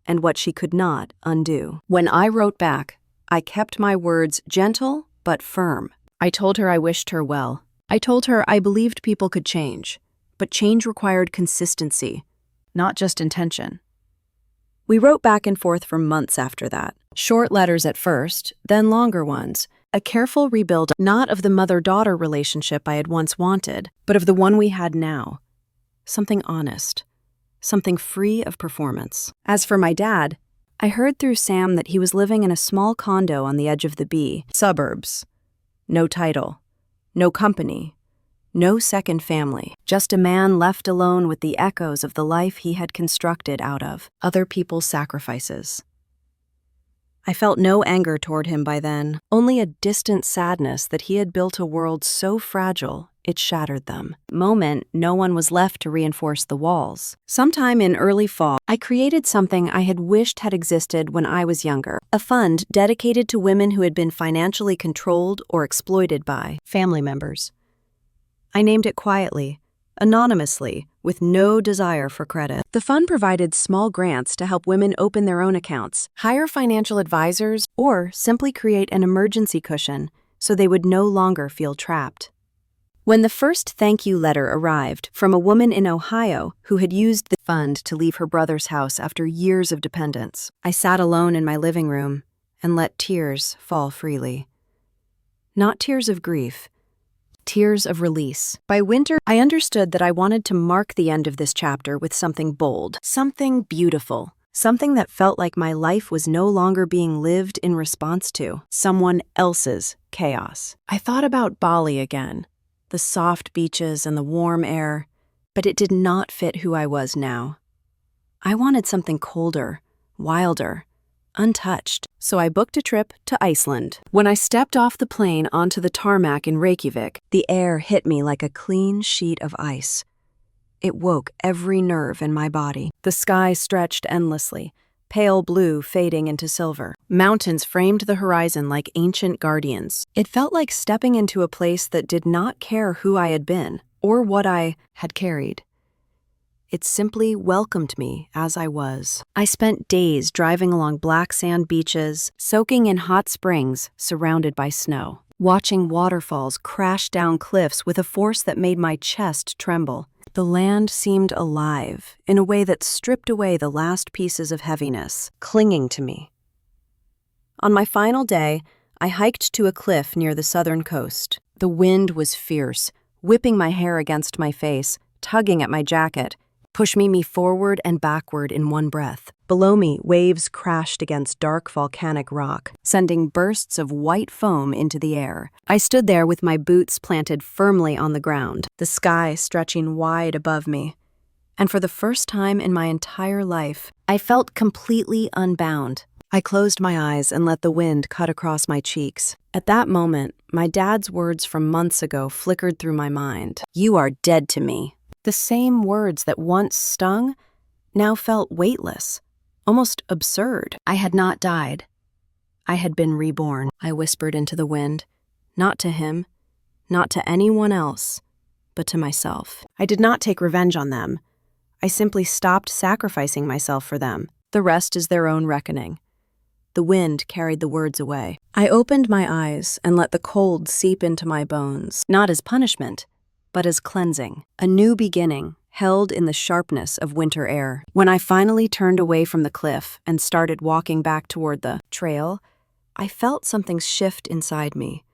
and what she could not undo. When I wrote back, I kept my words gentle but firm. I told her I wished her well. I told her I believed people could change, but change required consistency, not just intention. We wrote back and forth for months after that. Short letters at first, then longer ones. A careful rebuild not of the mother-daughter relationship I had once wanted, but of the one we had now. Something honest. Something free of performance. As for my dad, I heard through Sam that he was living in a small condo on the edge of the B suburbs. No title. No company. No second family. Just a man left alone with the echoes of the life he had constructed out of other people's sacrifices. I felt no anger toward him by then, only a distant sadness that he had built a world so fragile it shattered them. Moment, no one was left to reinforce the walls. Sometime in early fall, I created something I had wished had existed when I was younger. A fund dedicated to women who had been financially controlled or exploited by family members. I named it quietly, anonymously, with no desire for credit. The fund provided small grants to help women open their own accounts, hire financial advisors, or simply create an emergency cushion so they would no longer feel trapped. When the first thank you letter arrived from a woman in Ohio who had used the fund to leave her brother's house after years of dependence, I sat alone in my living room and let tears fall freely. Not tears of grief, tears of release. By winter, I understood that I wanted to mark the end of this chapter with something bold, something beautiful, something that felt like my life was no longer being lived in response to someone else's chaos. I thought about Bali again, the soft beaches and the warm air, but it did not fit who I was now. I wanted something colder, wilder, untouched, so I booked a trip to Iceland. When I stepped off the plane onto the tarmac in Reykjavik, the air hit me like a clean sheet of ice. It woke every nerve in my body. The sky stretched endlessly, pale blue fading into silver. Mountains framed the horizon like ancient guardians. It felt like stepping into a place that did not care who I had been or what I had carried. It simply welcomed me as I was. I spent days driving along black sand beaches, soaking in hot springs surrounded by snow, watching waterfalls crash down cliffs with a force that made my chest tremble. The land seemed alive in a way that stripped away the last pieces of heaviness, clinging to me. On my final day, I hiked to a cliff near the southern coast. The wind was fierce, whipping my hair against my face, tugging at my jacket, pushing me forward and backward in one breath. Below me, waves crashed against dark volcanic rock, sending bursts of white foam into the air. I stood there with my boots planted firmly on the ground, the sky stretching wide above me. And for the first time in my entire life, I felt completely unbound. I closed my eyes and let the wind cut across my cheeks. At that moment, my dad's words from months ago flickered through my mind. "You are dead to me." The same words that once stung now felt weightless, almost absurd. I had not died. I had been reborn. I whispered into the wind, Not to him, not to anyone else, but to myself. I did not take revenge on them. I simply stopped sacrificing myself for them. The rest is their own reckoning. The wind carried the words away. I opened my eyes and let the cold seep into my bones, not as punishment, but as cleansing. A new beginning, held in the sharpness of winter air. When I finally turned away from the cliff and started walking back toward the trail, I felt something shift inside me.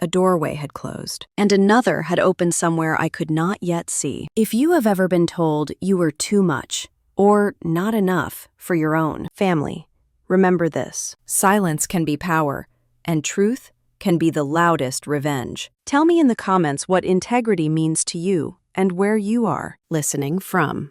A doorway had closed, and another had opened somewhere I could not yet see. If you have ever been told you were too much or not enough for your own family, remember this: silence can be power, and truth can be the loudest revenge. Tell me in the comments what integrity means to you and where you are listening from.